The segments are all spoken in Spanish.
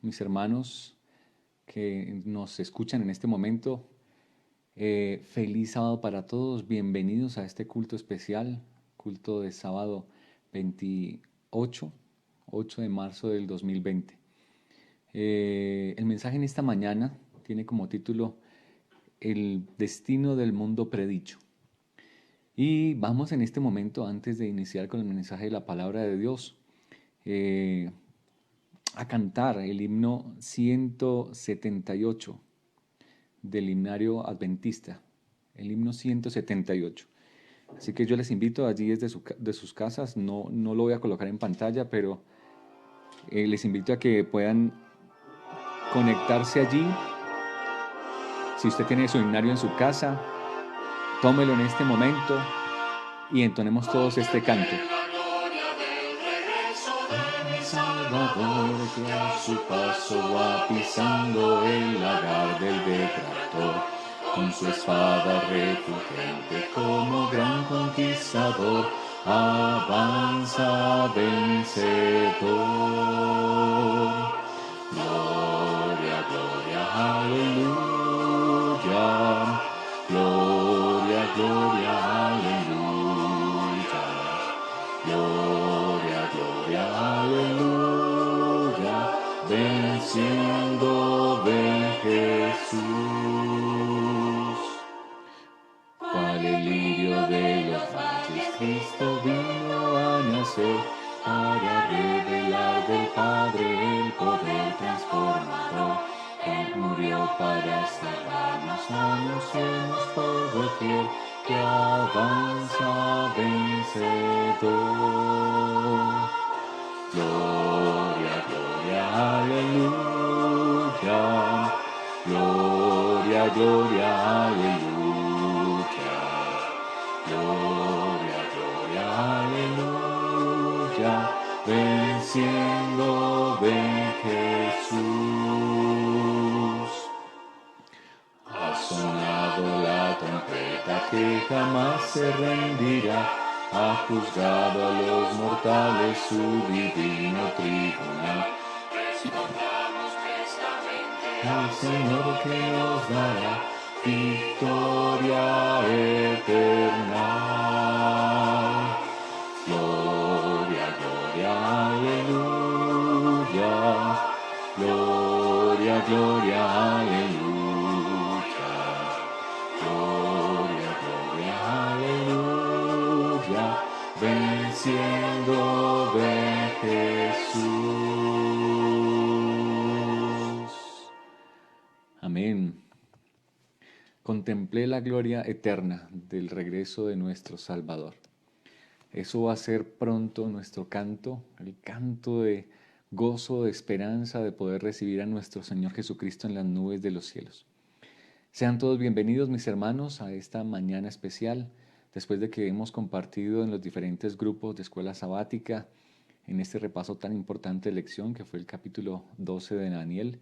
mis hermanos que nos escuchan en este momento. Feliz sábado para todos. Bienvenidos a este culto especial, culto de sábado 28, 8 de marzo del 2020. El mensaje en esta mañana tiene como título El destino del mundo predicho. Y vamos en este momento, antes de iniciar con el mensaje de la palabra de Dios, eh, a cantar el himno 178 del himnario adventista, el himno 178. Así que yo les invito allí desde de sus casas, no lo voy a colocar en pantalla, pero les invito a que puedan conectarse allí. Si usted tiene su himnario en su casa, tómelo en este momento y entonemos todos este canto. Salvador que a su paso va pisando el lagar del detractor, con su espada refulgente como gran conquistador, avanza vencedor. Gloria, gloria, aleluya. Gloria, gloria, aleluya. Gloria, gloria, aleluya. Venciendo ven Jesús. Cual el lirio de los valles, Cristo vino a nacer para revelar del Padre el poder transformador. Él murió para salvarnos, anunciemos por doquier que avanza vencedor. Gloria, gloria, aleluya. Gloria, gloria, aleluya. Gloria, gloria, aleluya. Venciendo ven Jesús. Ha sonado la trompeta que jamás se rendirá. Ha juzgado a los mortales su divino tribunal. Respondamos prestamente al Señor que nos dará victoria eterna. Gloria, gloria, aleluya. Gloria, gloria, aleluya. Gloria, gloria, aleluya. Venciendo ven Jesús. Amén. Contemplé la gloria eterna del regreso de nuestro Salvador. Eso va a ser pronto nuestro canto, el canto de gozo, de esperanza, de poder recibir a nuestro Señor Jesucristo en las nubes de los cielos. Sean todos bienvenidos, mis hermanos, a esta mañana especial, después de que hemos compartido en los diferentes grupos de escuela sabática, en este repaso tan importante de lección que fue el capítulo 12 de Daniel.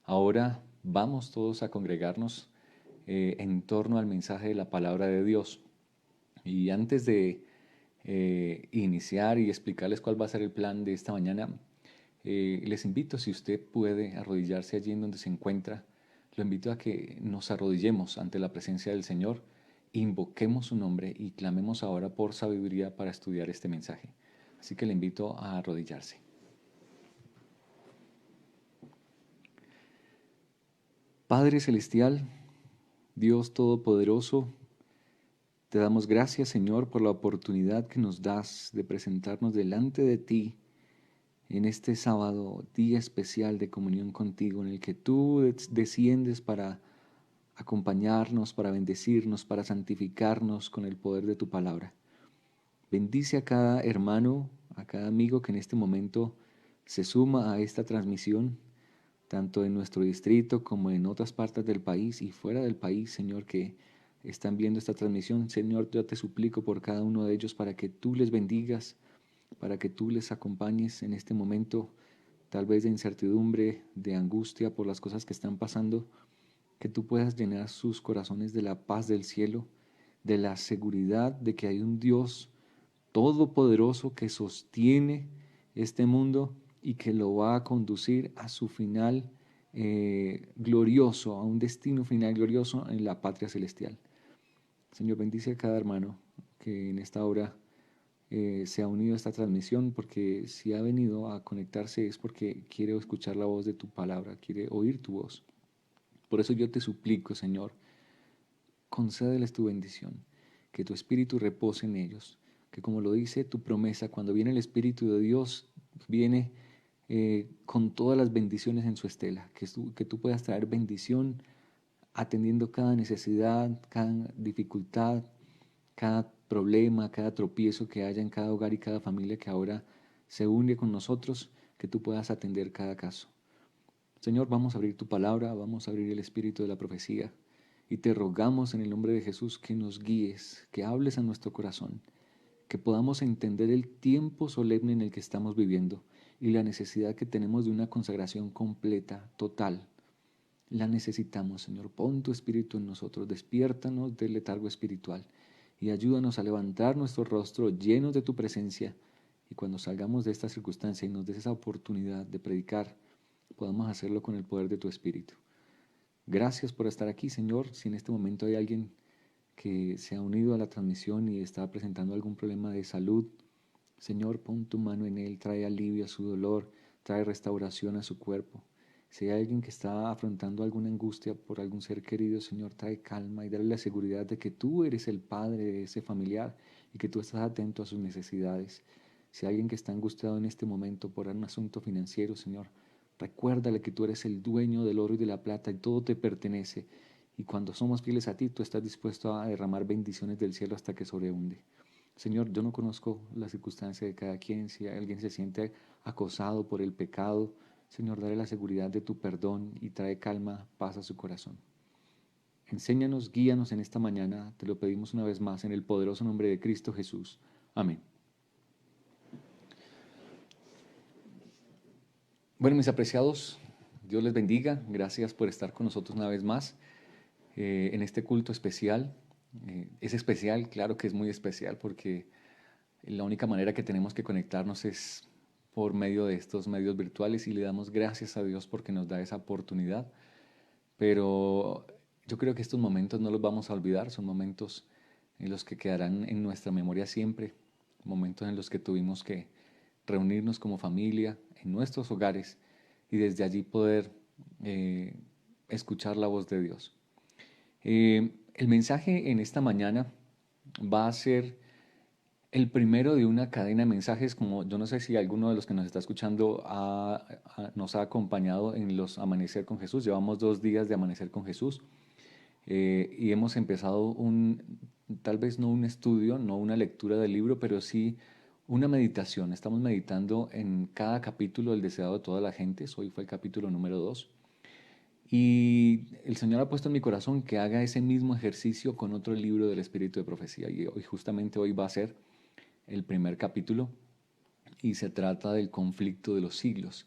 Ahora vamos todos a congregarnos en torno al mensaje de la palabra de Dios. Y antes de iniciar y explicarles cuál va a ser el plan de esta mañana, les invito, si usted puede arrodillarse allí en donde se encuentra, lo invito a que nos arrodillemos ante la presencia del Señor, invoquemos su nombre y clamemos ahora por sabiduría para estudiar este mensaje. Así que le invito a arrodillarse. Padre Celestial, Dios Todopoderoso, te damos gracias, Señor, por la oportunidad que nos das de presentarnos delante de ti en este sábado, día especial de comunión contigo, en el que tú desciendes para acompañarnos, para bendecirnos, para santificarnos con el poder de tu palabra. Bendice a cada hermano, a cada amigo que en este momento se suma a esta transmisión, tanto en nuestro distrito como en otras partes del país y fuera del país, Señor, que están viendo esta transmisión. Señor, yo te suplico por cada uno de ellos para que tú les bendigas, para que tú les acompañes en este momento, tal vez de incertidumbre, de angustia por las cosas que están pasando, que tú puedas llenar sus corazones de la paz del cielo, de la seguridad de que hay un Dios todopoderoso que sostiene este mundo y que lo va a conducir a su final glorioso, a un destino final glorioso en la patria celestial. Señor, bendice a cada hermano que en esta hora se ha unido a esta transmisión, porque si ha venido a conectarse es porque quiere escuchar la voz de tu palabra, quiere oír tu voz. Por eso yo te suplico, Señor, concédeles tu bendición, que tu Espíritu repose en ellos, que como lo dice tu promesa, cuando viene el Espíritu de Dios, viene con todas las bendiciones en su estela, que tú puedas traer bendición atendiendo cada necesidad, cada dificultad, cada problema, cada tropiezo que haya en cada hogar y cada familia que ahora se une con nosotros, que tú puedas atender cada caso. Señor, vamos a abrir tu palabra, vamos a abrir el espíritu de la profecía y te rogamos en el nombre de Jesús que nos guíes, que hables a nuestro corazón, que podamos entender el tiempo solemne en el que estamos viviendo y la necesidad que tenemos de una consagración completa, total. La necesitamos, Señor. Pon tu espíritu en nosotros, despiértanos del letargo espiritual y ayúdanos a levantar nuestro rostro llenos de tu presencia, y cuando salgamos de esta circunstancia y nos des esa oportunidad de predicar, podamos hacerlo con el poder de tu espíritu. Gracias por estar aquí, Señor. Si en este momento hay alguien que se ha unido a la transmisión y está presentando algún problema de salud, Señor, pon tu mano en él, trae alivio a su dolor, trae restauración a su cuerpo. Si hay alguien que está afrontando alguna angustia por algún ser querido, Señor, trae calma y dale la seguridad de que tú eres el padre de ese familiar y que tú estás atento a sus necesidades. Si hay alguien que está angustiado en este momento por un asunto financiero, Señor, recuérdale que tú eres el dueño del oro y de la plata y todo te pertenece. Y cuando somos fieles a ti, tú estás dispuesto a derramar bendiciones del cielo hasta que sobreabunde. Señor, yo no conozco la circunstancia de cada quien, si alguien se siente acosado por el pecado, Señor, dale la seguridad de tu perdón y trae calma, paz a su corazón. Enséñanos, guíanos en esta mañana, te lo pedimos una vez más en el poderoso nombre de Cristo Jesús. Amén. Bueno, mis apreciados, Dios les bendiga, gracias por estar con nosotros una vez más en este culto especial. Es especial, claro que es muy especial, porque la única manera que tenemos que conectarnos es por medio de estos medios virtuales y le damos gracias a Dios porque nos da esa oportunidad. Pero yo creo que estos momentos no los vamos a olvidar, son momentos en los que quedarán en nuestra memoria siempre, momentos en los que tuvimos que reunirnos como familia en nuestros hogares y desde allí poder escuchar la voz de Dios. El mensaje en esta mañana va a ser el primero de una cadena de mensajes, como yo no sé si alguno de los que nos está escuchando nos ha acompañado en los Amanecer con Jesús. Llevamos 2 días de Amanecer con Jesús y hemos empezado tal vez no un estudio, no una lectura del libro, pero sí una meditación. Estamos meditando en cada capítulo del Deseado de todas las gentes. Hoy fue el capítulo número 2. Y el Señor ha puesto en mi corazón que haga ese mismo ejercicio con otro libro del Espíritu de Profecía. Y justamente hoy va a ser el primer capítulo y se trata del conflicto de los siglos.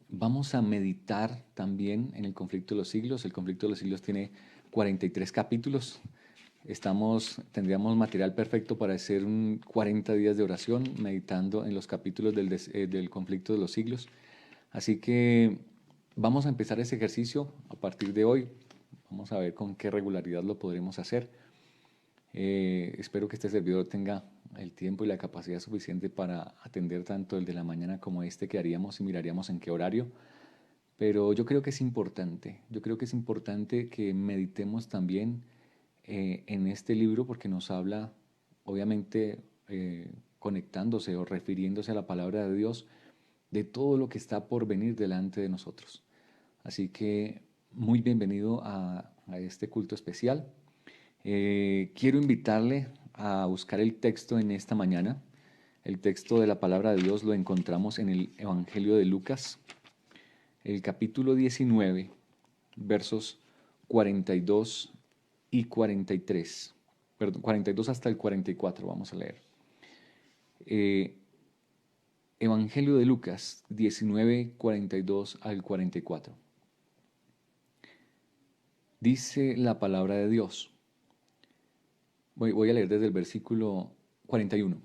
Vamos a meditar también en el conflicto de los siglos. El conflicto de los siglos tiene 43 capítulos. Tendríamos material perfecto para hacer 40 días de oración meditando en los capítulos del conflicto de los siglos. Así que vamos a empezar ese ejercicio a partir de hoy. Vamos a ver con qué regularidad lo podremos hacer. Espero que este servidor tenga el tiempo y la capacidad suficiente para atender tanto el de la mañana como este que haríamos y miraríamos en qué horario. Pero yo creo que es importante, que meditemos también en este libro porque nos habla, obviamente, conectándose o refiriéndose a la palabra de Dios, de todo lo que está por venir delante de nosotros. Así que muy bienvenido a este culto especial. Quiero invitarle a buscar el texto en esta mañana. El texto de la palabra de Dios lo encontramos en el Evangelio de Lucas, el capítulo 19, versos 42 y 43. Perdón, 42 hasta el 44, vamos a leer. Evangelio de Lucas 19, 42 al 44. Dice la palabra de Dios. Voy a leer desde el versículo 41.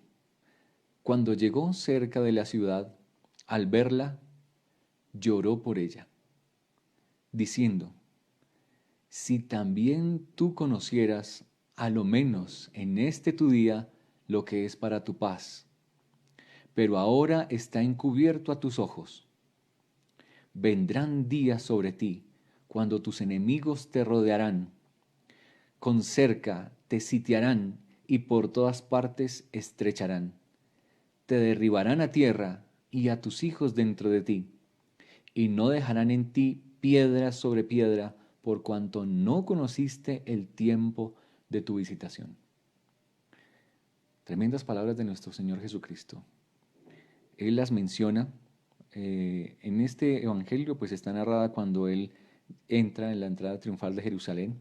Cuando llegó cerca de la ciudad, al verla, lloró por ella, diciendo, si también tú conocieras, a lo menos en este tu día, lo que es para tu paz, pero ahora está encubierto a tus ojos. Vendrán días sobre ti, cuando tus enemigos te rodearán, con cerca te sitiarán y por todas partes estrecharán. Te derribarán a tierra y a tus hijos dentro de ti, y no dejarán en ti piedra sobre piedra, por cuanto no conociste el tiempo de tu visitación. Tremendas palabras de nuestro Señor Jesucristo. Él las menciona en este evangelio, pues está narrada cuando Él entra en la entrada triunfal de Jerusalén.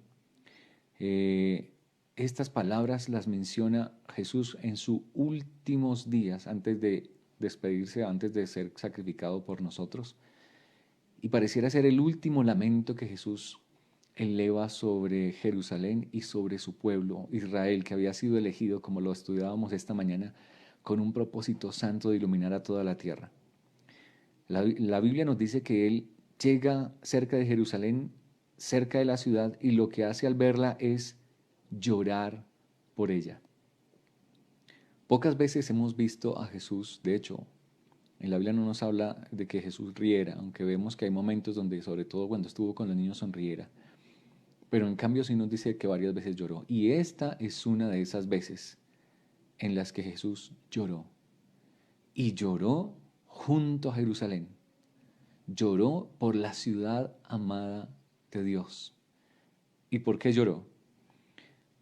Estas palabras las menciona Jesús en sus últimos días, antes de despedirse, antes de ser sacrificado por nosotros. Y pareciera ser el último lamento que Jesús eleva sobre Jerusalén y sobre su pueblo, Israel, que había sido elegido, como lo estudiábamos esta mañana, con un propósito santo de iluminar a toda la tierra. La Biblia nos dice que Él llega cerca de Jerusalén, cerca de la ciudad, y lo que hace al verla es llorar por ella. Pocas veces hemos visto a Jesús, de hecho, en la Biblia no nos habla de que Jesús riera, aunque vemos que hay momentos donde, sobre todo cuando estuvo con los niños, sonriera. Pero en cambio sí nos dice que varias veces lloró. Y esta es una de esas veces en las que Jesús lloró. Y lloró junto a Jerusalén. Lloró por la ciudad amada de Dios. ¿Y por qué lloró?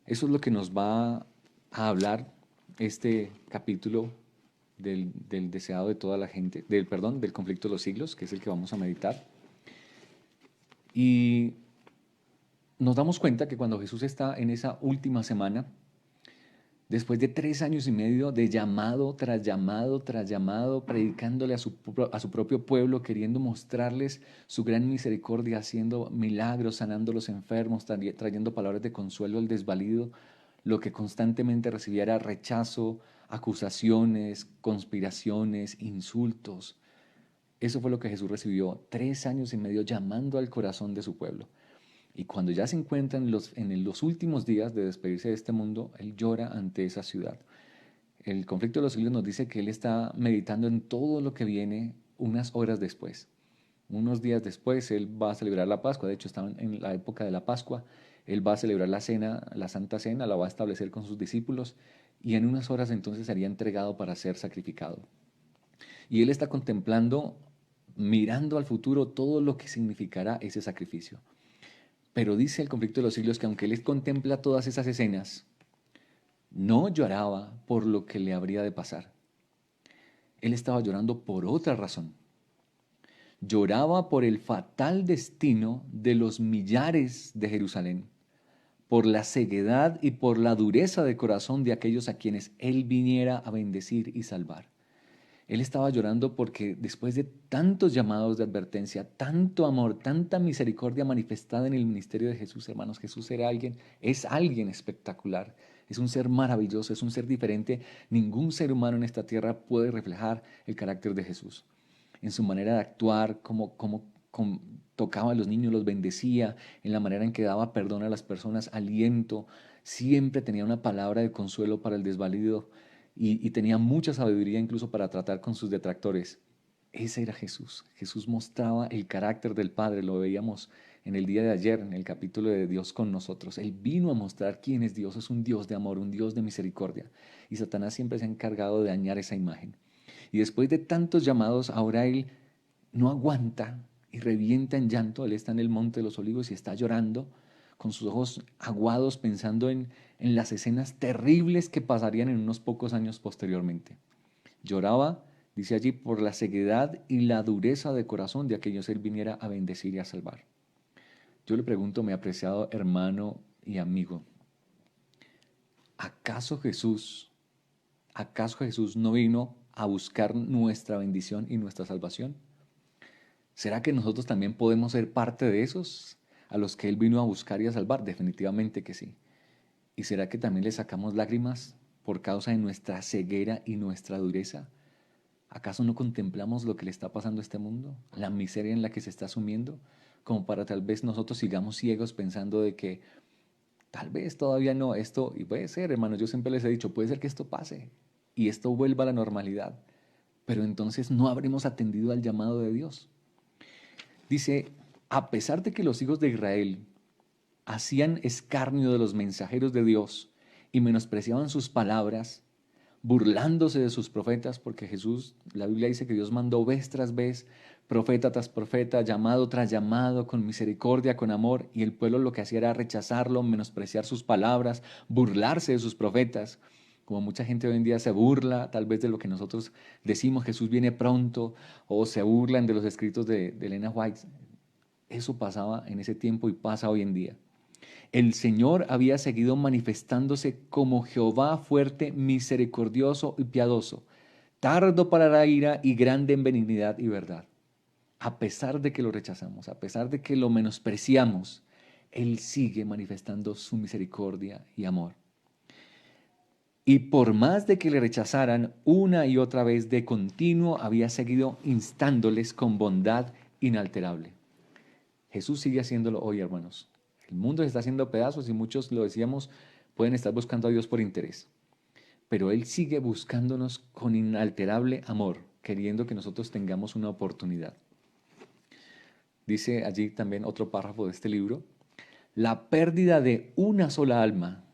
Eso es lo que nos va a hablar este capítulo del deseado de toda la gente, del conflicto de los siglos, que es el que vamos a meditar. Y nos damos cuenta que cuando Jesús está en esa última semana, después de 3 años y medio de llamado tras llamado tras llamado, predicándole a su propio pueblo, queriendo mostrarles su gran misericordia, haciendo milagros, sanando a los enfermos, trayendo palabras de consuelo al desvalido, lo que constantemente recibía era rechazo, acusaciones, conspiraciones, insultos. Eso fue lo que Jesús recibió 3 años y medio llamando al corazón de su pueblo. Y cuando ya se encuentra en los últimos días de despedirse de este mundo, Él llora ante esa ciudad. El conflicto de los siglos nos dice que Él está meditando en todo lo que viene unas horas después. Unos días después Él va a celebrar la Pascua, de hecho está en la época de la Pascua. Él va a celebrar la cena, la Santa Cena, la va a establecer con sus discípulos y en unas horas entonces sería entregado para ser sacrificado. Y Él está contemplando, mirando al futuro, todo lo que significará ese sacrificio. Pero dice el conflicto de los siglos que aunque Él contempla todas esas escenas, no lloraba por lo que le habría de pasar. Él estaba llorando por otra razón. Lloraba por el fatal destino de los millares de Jerusalén, por la ceguedad y por la dureza de corazón de aquellos a quienes Él viniera a bendecir y salvar. Él estaba llorando porque después de tantos llamados de advertencia, tanto amor, tanta misericordia manifestada en el ministerio de Jesús, hermanos, Jesús es alguien espectacular, es un ser maravilloso, es un ser diferente. Ningún ser humano en esta tierra puede reflejar el carácter de Jesús. En su manera de actuar, como tocaba a los niños, los bendecía, en la manera en que daba perdón a las personas, aliento, siempre tenía una palabra de consuelo para el desvalido y tenía mucha sabiduría incluso para tratar con sus detractores. Ese era Jesús. Jesús mostraba el carácter del Padre, lo veíamos en el día de ayer, en el capítulo de Dios con nosotros. Él vino a mostrar quién es Dios, es un Dios de amor, un Dios de misericordia. Y Satanás siempre se ha encargado de dañar esa imagen. Y después de tantos llamados, ahora Él no aguanta y revienta en llanto. Él está en el Monte de los Olivos y está llorando, con sus ojos aguados, pensando en las escenas terribles que pasarían en unos pocos años posteriormente. Lloraba, dice allí, por la ceguedad y la dureza de corazón de aquellos Él viniera a bendecir y a salvar. Yo le pregunto, mi apreciado hermano y amigo, ¿acaso Jesús, acaso Jesús no vino a buscar nuestra bendición y nuestra salvación? ¿Será que nosotros también podemos ser parte de esos a los que Él vino a buscar y a salvar? Definitivamente que sí. ¿Y será que también le sacamos lágrimas por causa de nuestra ceguera y nuestra dureza? ¿Acaso no contemplamos lo que le está pasando a este mundo? La miseria en la que se está sumiendo, como para tal vez nosotros sigamos ciegos pensando de que tal vez todavía no, esto, y puede ser, hermanos, yo siempre les he dicho, puede ser que esto pase y esto vuelva a la normalidad, pero entonces no habremos atendido al llamado de Dios. Dice, a pesar de que los hijos de Israel hacían escarnio de los mensajeros de Dios y menospreciaban sus palabras, burlándose de sus profetas, porque Jesús, la Biblia dice que Dios mandó vez tras vez, profeta tras profeta, llamado tras llamado, con misericordia, con amor, y el pueblo lo que hacía era rechazarlo, menospreciar sus palabras, burlarse de sus profetas. Como mucha gente hoy en día se burla tal vez de lo que nosotros decimos, Jesús viene pronto, o se burlan de los escritos de Elena White. Eso pasaba en ese tiempo y pasa hoy en día. El Señor había seguido manifestándose como Jehová fuerte, misericordioso y piadoso, tardo para la ira y grande en benignidad y verdad. A pesar de que lo rechazamos, a pesar de que lo menospreciamos, Él sigue manifestando su misericordia y amor. Y por más de que le rechazaran una y otra vez de continuo, había seguido instándoles con bondad inalterable. Jesús sigue haciéndolo hoy, hermanos. El mundo se está haciendo pedazos y muchos, lo decíamos, pueden estar buscando a Dios por interés. Pero Él sigue buscándonos con inalterable amor, queriendo que nosotros tengamos una oportunidad. Dice allí también otro párrafo de este libro, la pérdida de una sola alma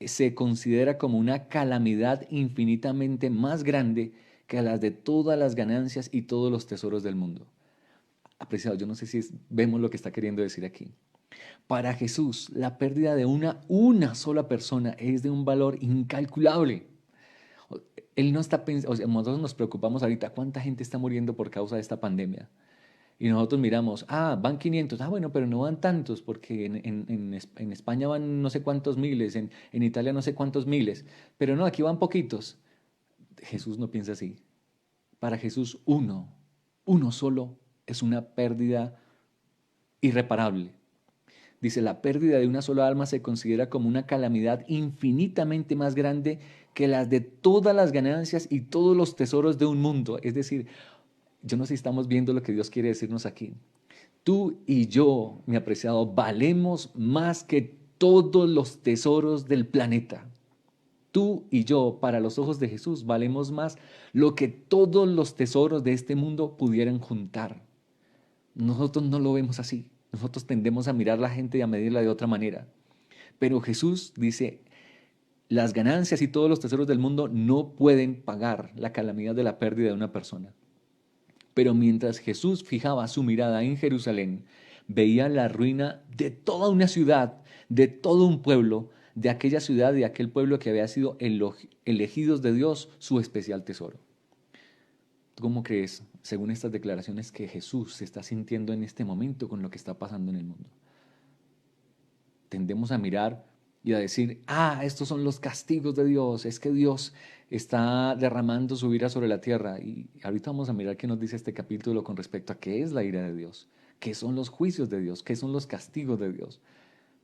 se considera como una calamidad infinitamente más grande que las de todas las ganancias y todos los tesoros del mundo. Apreciado, yo no sé si vemos lo que está queriendo decir aquí. Para Jesús, la pérdida de una sola persona es de un valor incalculable. Él no está pensando, o sea, nosotros nos preocupamos ahorita, ¿cuánta gente está muriendo por causa de esta pandemia? Y nosotros miramos, van 500, bueno, pero no van tantos, porque en España van no sé cuántos miles, en Italia no sé cuántos miles, pero no, aquí van poquitos. Jesús no piensa así. Para Jesús, uno solo, es una pérdida irreparable. Dice, la pérdida de una sola alma se considera como una calamidad infinitamente más grande que las de todas las ganancias y todos los tesoros de un mundo. Es decir, yo no sé si estamos viendo lo que Dios quiere decirnos aquí. Tú y yo, mi apreciado, valemos más que todos los tesoros del planeta. Tú y yo, para los ojos de Jesús, valemos más lo que todos los tesoros de este mundo pudieran juntar. Nosotros no lo vemos así. Nosotros tendemos a mirar a la gente y a medirla de otra manera. Pero Jesús dice, las ganancias y todos los tesoros del mundo no pueden pagar la calamidad de la pérdida de una persona. Pero mientras Jesús fijaba su mirada en Jerusalén, veía la ruina de toda una ciudad, de todo un pueblo, de aquella ciudad y aquel pueblo que había sido elegidos de Dios su especial tesoro. ¿Tú cómo crees, según estas declaraciones, que Jesús se está sintiendo en este momento con lo que está pasando en el mundo? Tendemos a mirar y a decir, estos son los castigos de Dios, es que Dios está derramando su ira sobre la tierra. Y ahorita vamos a mirar qué nos dice este capítulo con respecto a qué es la ira de Dios, qué son los juicios de Dios, qué son los castigos de Dios.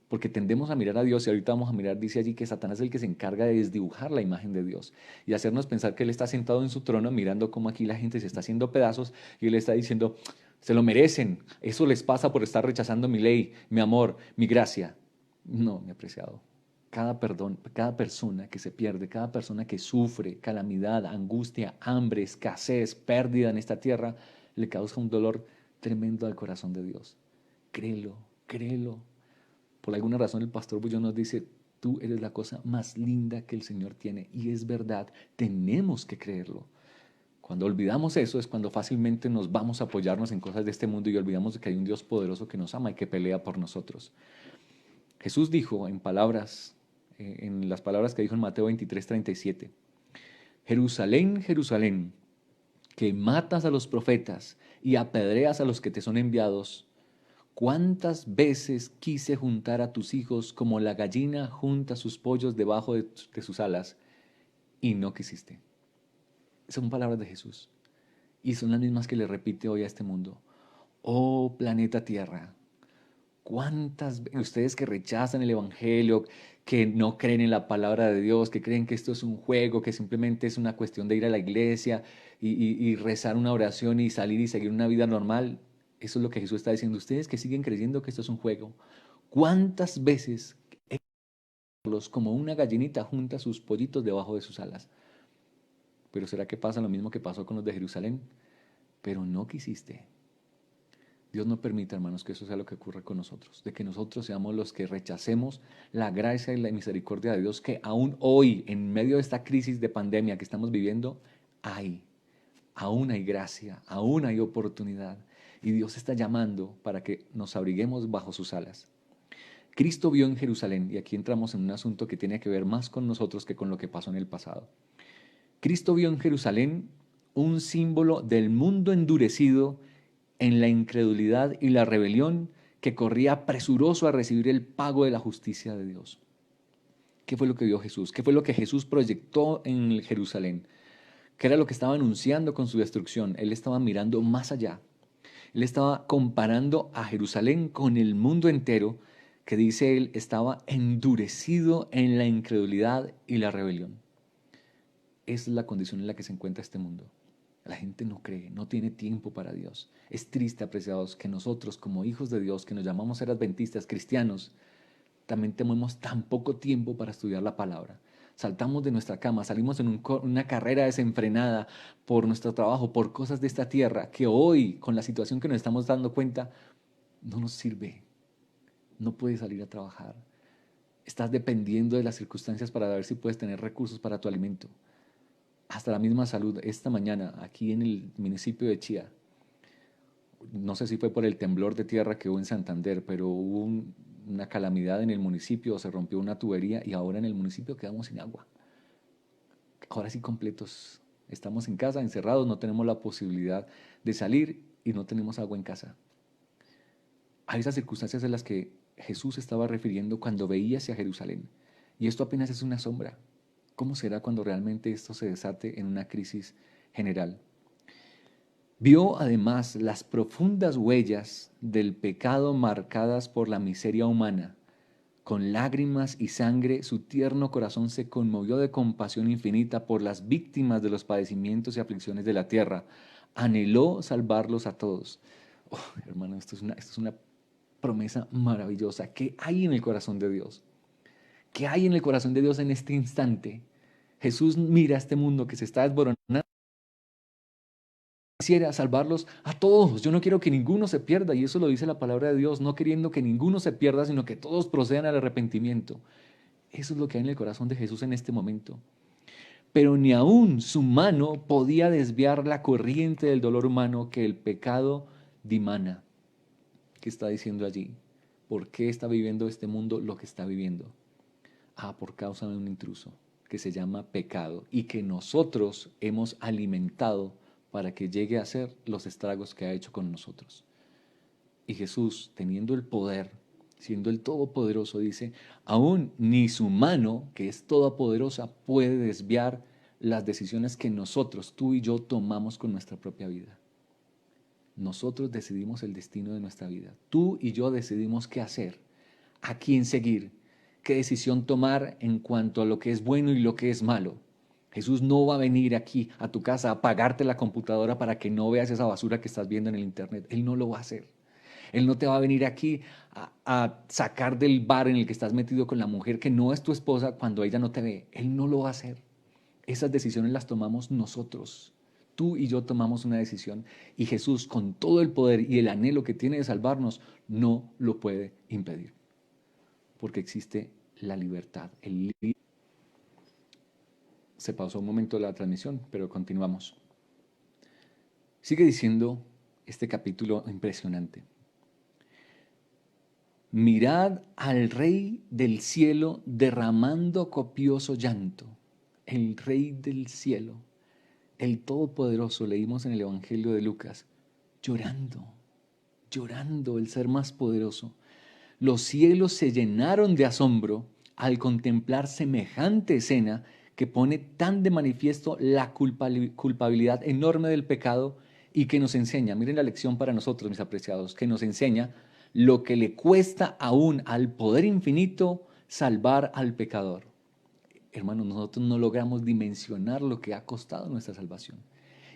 Porque tendemos a mirar a Dios y ahorita vamos a mirar, dice allí que Satanás es el que se encarga de desdibujar la imagen de Dios y hacernos pensar que Él está sentado en su trono mirando cómo aquí la gente se está haciendo pedazos y Él está diciendo, se lo merecen, eso les pasa por estar rechazando mi ley, mi amor, mi gracia. No, mi apreciado. Cada persona que se pierde, cada persona que sufre calamidad, angustia, hambre, escasez, pérdida en esta tierra, le causa un dolor tremendo al corazón de Dios. Créelo, créelo. Por alguna razón el pastor Bullón nos dice, tú eres la cosa más linda que el Señor tiene. Y es verdad, tenemos que creerlo. Cuando olvidamos eso es cuando fácilmente nos vamos a apoyarnos en cosas de este mundo y olvidamos de que hay un Dios poderoso que nos ama y que pelea por nosotros. Jesús dijo en las palabras que dijo en Mateo 23:37, Jerusalén, Jerusalén, que matas a los profetas y apedreas a los que te son enviados, ¿cuántas veces quise juntar a tus hijos como la gallina junta sus pollos debajo de sus alas y no quisiste? Son palabras de Jesús y son las mismas que le repite hoy a este mundo. Oh planeta Tierra, ustedes que rechazan el Evangelio, que no creen en la palabra de Dios, que creen que esto es un juego, que simplemente es una cuestión de ir a la iglesia y rezar una oración y salir y seguir una vida normal? Eso es lo que Jesús está diciendo. Ustedes que siguen creyendo que esto es un juego, ¿cuántas veces como una gallinita junta sus pollitos debajo de sus alas? Pero ¿será que pasa lo mismo que pasó con los de Jerusalén? Pero no quisiste. Dios no permita, hermanos, que eso sea lo que ocurra con nosotros, de que nosotros seamos los que rechacemos la gracia y la misericordia de Dios que aún hoy, en medio de esta crisis de pandemia que estamos viviendo, aún hay gracia, aún hay oportunidad. Y Dios está llamando para que nos abriguemos bajo sus alas. Cristo vio en Jerusalén, y aquí entramos en un asunto que tiene que ver más con nosotros que con lo que pasó en el pasado. Cristo vio en Jerusalén un símbolo del mundo endurecido en la incredulidad y la rebelión, que corría presuroso a recibir el pago de la justicia de Dios. ¿Qué fue lo que vio Jesús? ¿Qué fue lo que Jesús proyectó en Jerusalén? ¿Qué era lo que estaba anunciando con su destrucción? Él estaba mirando más allá. Él estaba comparando a Jerusalén con el mundo entero, que dice él estaba endurecido en la incredulidad y la rebelión. Esa es la condición en la que se encuentra este mundo. La gente no cree, no tiene tiempo para Dios. Es triste, apreciados, que nosotros como hijos de Dios, que nos llamamos ser adventistas, cristianos, también tenemos tan poco tiempo para estudiar la palabra. Saltamos de nuestra cama, salimos en una carrera desenfrenada por nuestro trabajo, por cosas de esta tierra, que hoy, con la situación que nos estamos dando cuenta, no nos sirve. No puedes salir a trabajar. Estás dependiendo de las circunstancias para ver si puedes tener recursos para tu alimento. Hasta la misma salud. Esta mañana, aquí en el municipio de Chía, no sé si fue por el temblor de tierra que hubo en Santander, pero hubo una calamidad en el municipio, se rompió una tubería y ahora en el municipio quedamos sin agua. Ahora sí completos. Estamos en casa, encerrados, no tenemos la posibilidad de salir y no tenemos agua en casa. A esas circunstancias en las que Jesús estaba refiriendo cuando veía hacia Jerusalén. Y esto apenas es una sombra. ¿Cómo será cuando realmente esto se desate en una crisis general? Vio además las profundas huellas del pecado marcadas por la miseria humana. Con lágrimas y sangre, su tierno corazón se conmovió de compasión infinita por las víctimas de los padecimientos y aflicciones de la tierra. Anheló salvarlos a todos. Oh, hermano, esto es una promesa maravillosa. ¿Qué hay en el corazón de Dios? ¿Qué hay en el corazón de Dios en este instante? Jesús mira a este mundo que se está desboronando. Quisiera salvarlos a todos. Yo no quiero que ninguno se pierda, y eso lo dice la palabra de Dios, no queriendo que ninguno se pierda, sino que todos procedan al arrepentimiento. Eso es lo que hay en el corazón de Jesús en este momento. Pero ni aún su mano podía desviar la corriente del dolor humano que el pecado dimana. ¿Qué está diciendo allí? ¿Por qué está viviendo este mundo lo que está viviendo? Por causa de un intruso que se llama pecado y que nosotros hemos alimentado para que llegue a hacer los estragos que ha hecho con nosotros. Y Jesús, teniendo el poder, siendo el Todopoderoso, dice, aún ni su mano, que es todopoderosa, puede desviar las decisiones que nosotros, tú y yo, tomamos con nuestra propia vida. Nosotros decidimos el destino de nuestra vida. Tú y yo decidimos qué hacer, a quién seguir, qué decisión tomar en cuanto a lo que es bueno y lo que es malo. Jesús no va a venir aquí a tu casa a apagarte la computadora para que no veas esa basura que estás viendo en el internet. Él no lo va a hacer. Él no te va a venir aquí a sacar del bar en el que estás metido con la mujer que no es tu esposa cuando ella no te ve. Él no lo va a hacer. Esas decisiones las tomamos nosotros. Tú y yo tomamos una decisión y Jesús, con todo el poder y el anhelo que tiene de salvarnos, no lo puede impedir. Porque existe la libertad. Se pausó un momento la transmisión, pero continuamos. Sigue diciendo este capítulo impresionante. Mirad al Rey del cielo derramando copioso llanto. El Rey del cielo, el Todopoderoso, leímos en el Evangelio de Lucas, llorando, el ser más poderoso. Los cielos se llenaron de asombro al contemplar semejante escena que pone tan de manifiesto la culpabilidad enorme del pecado y que nos enseña, miren la lección para nosotros, mis apreciados, que nos enseña lo que le cuesta aún al poder infinito salvar al pecador. Hermanos, nosotros no logramos dimensionar lo que ha costado nuestra salvación.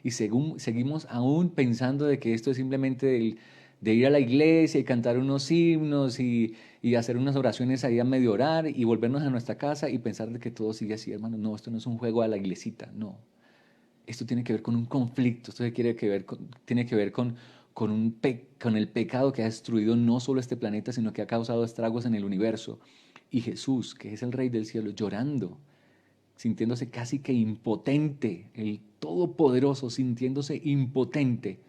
Y seguimos aún pensando de que esto es simplemente de ir a la iglesia y cantar unos himnos y hacer unas oraciones ahí a medio orar y volvernos a nuestra casa y pensar de que todo sigue así, hermanos. No, esto no es un juego a la iglesita, no. Esto tiene que ver con un conflicto, esto tiene que ver con el pecado que ha destruido no solo este planeta, sino que ha causado estragos en el universo. Y Jesús, que es el Rey del cielo, llorando, sintiéndose casi que impotente, el Todopoderoso sintiéndose impotente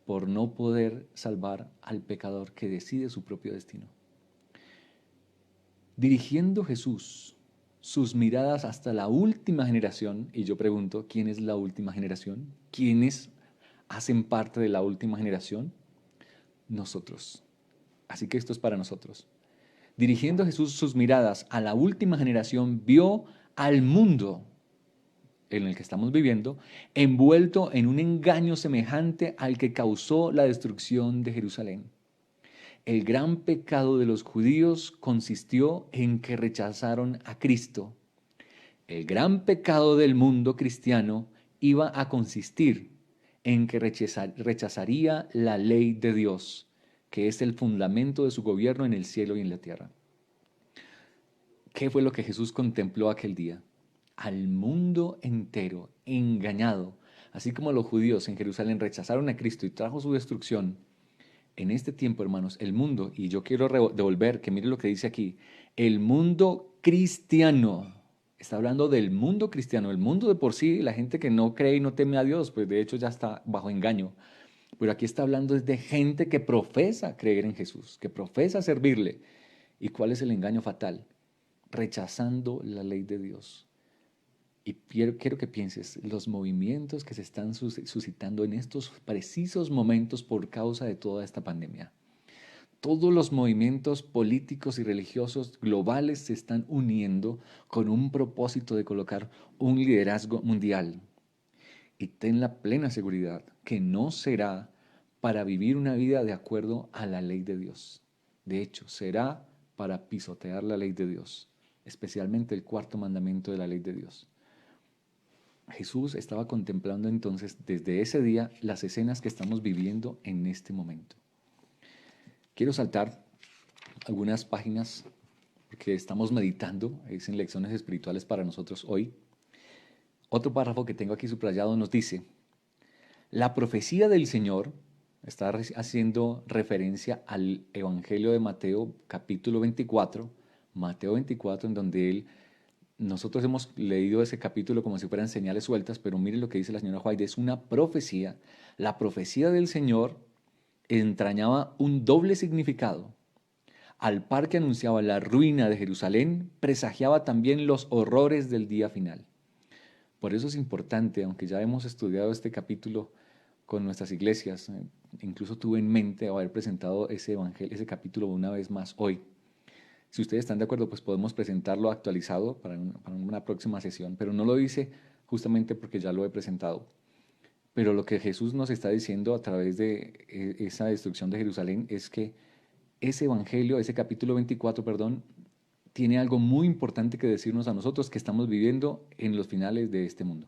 por no poder salvar al pecador que decide su propio destino. Dirigiendo Jesús sus miradas hasta la última generación, y yo pregunto, ¿quién es la última generación? ¿Quiénes hacen parte de la última generación? Nosotros. Así que esto es para nosotros. Dirigiendo Jesús sus miradas a la última generación, vio al mundo en el que estamos viviendo envuelto en un engaño semejante al que causó la destrucción de Jerusalén. El gran pecado de los judíos consistió en que rechazaron a Cristo. El gran pecado del mundo cristiano iba a consistir en que rechazaría la ley de Dios, que es el fundamento de su gobierno en el cielo y en la tierra. ¿Qué fue lo que Jesús contempló aquel día? Al mundo entero engañado. Así como los judíos en Jerusalén rechazaron a Cristo y trajo su destrucción, en este tiempo, hermanos, el mundo, y yo quiero devolver, que mire lo que dice aquí, el mundo cristiano, está hablando del mundo cristiano, el mundo de por sí, la gente que no cree y no teme a Dios, pues de hecho ya está bajo engaño. Pero aquí está hablando de gente que profesa creer en Jesús, que profesa servirle. ¿Y cuál es el engaño fatal? Rechazando la ley de Dios. Y quiero que pienses los movimientos que se están suscitando en estos precisos momentos por causa de toda esta pandemia. Todos los movimientos políticos y religiosos globales se están uniendo con un propósito de colocar un liderazgo mundial. Y ten la plena seguridad que no será para vivir una vida de acuerdo a la ley de Dios. De hecho, será para pisotear la ley de Dios, especialmente el cuarto mandamiento de la ley de Dios. Jesús estaba contemplando entonces desde ese día las escenas que estamos viviendo en este momento. Quiero saltar algunas páginas porque estamos meditando, es en lecciones espirituales para nosotros hoy. Otro párrafo que tengo aquí subrayado nos dice, la profecía del Señor está haciendo referencia al Evangelio de Mateo capítulo 24, Mateo 24, en donde nosotros hemos leído ese capítulo como si fueran señales sueltas, pero miren lo que dice la señora White, es una profecía. La profecía del Señor entrañaba un doble significado. Al par que anunciaba la ruina de Jerusalén, presagiaba también los horrores del día final. Por eso es importante, aunque ya hemos estudiado este capítulo con nuestras iglesias, incluso tuve en mente haber presentado ese capítulo una vez más hoy. Si ustedes están de acuerdo, pues podemos presentarlo actualizado para una próxima sesión, pero no lo hice justamente porque ya lo he presentado. Pero lo que Jesús nos está diciendo a través de esa destrucción de Jerusalén es que ese evangelio, ese capítulo 24, perdón, tiene algo muy importante que decirnos a nosotros que estamos viviendo en los finales de este mundo.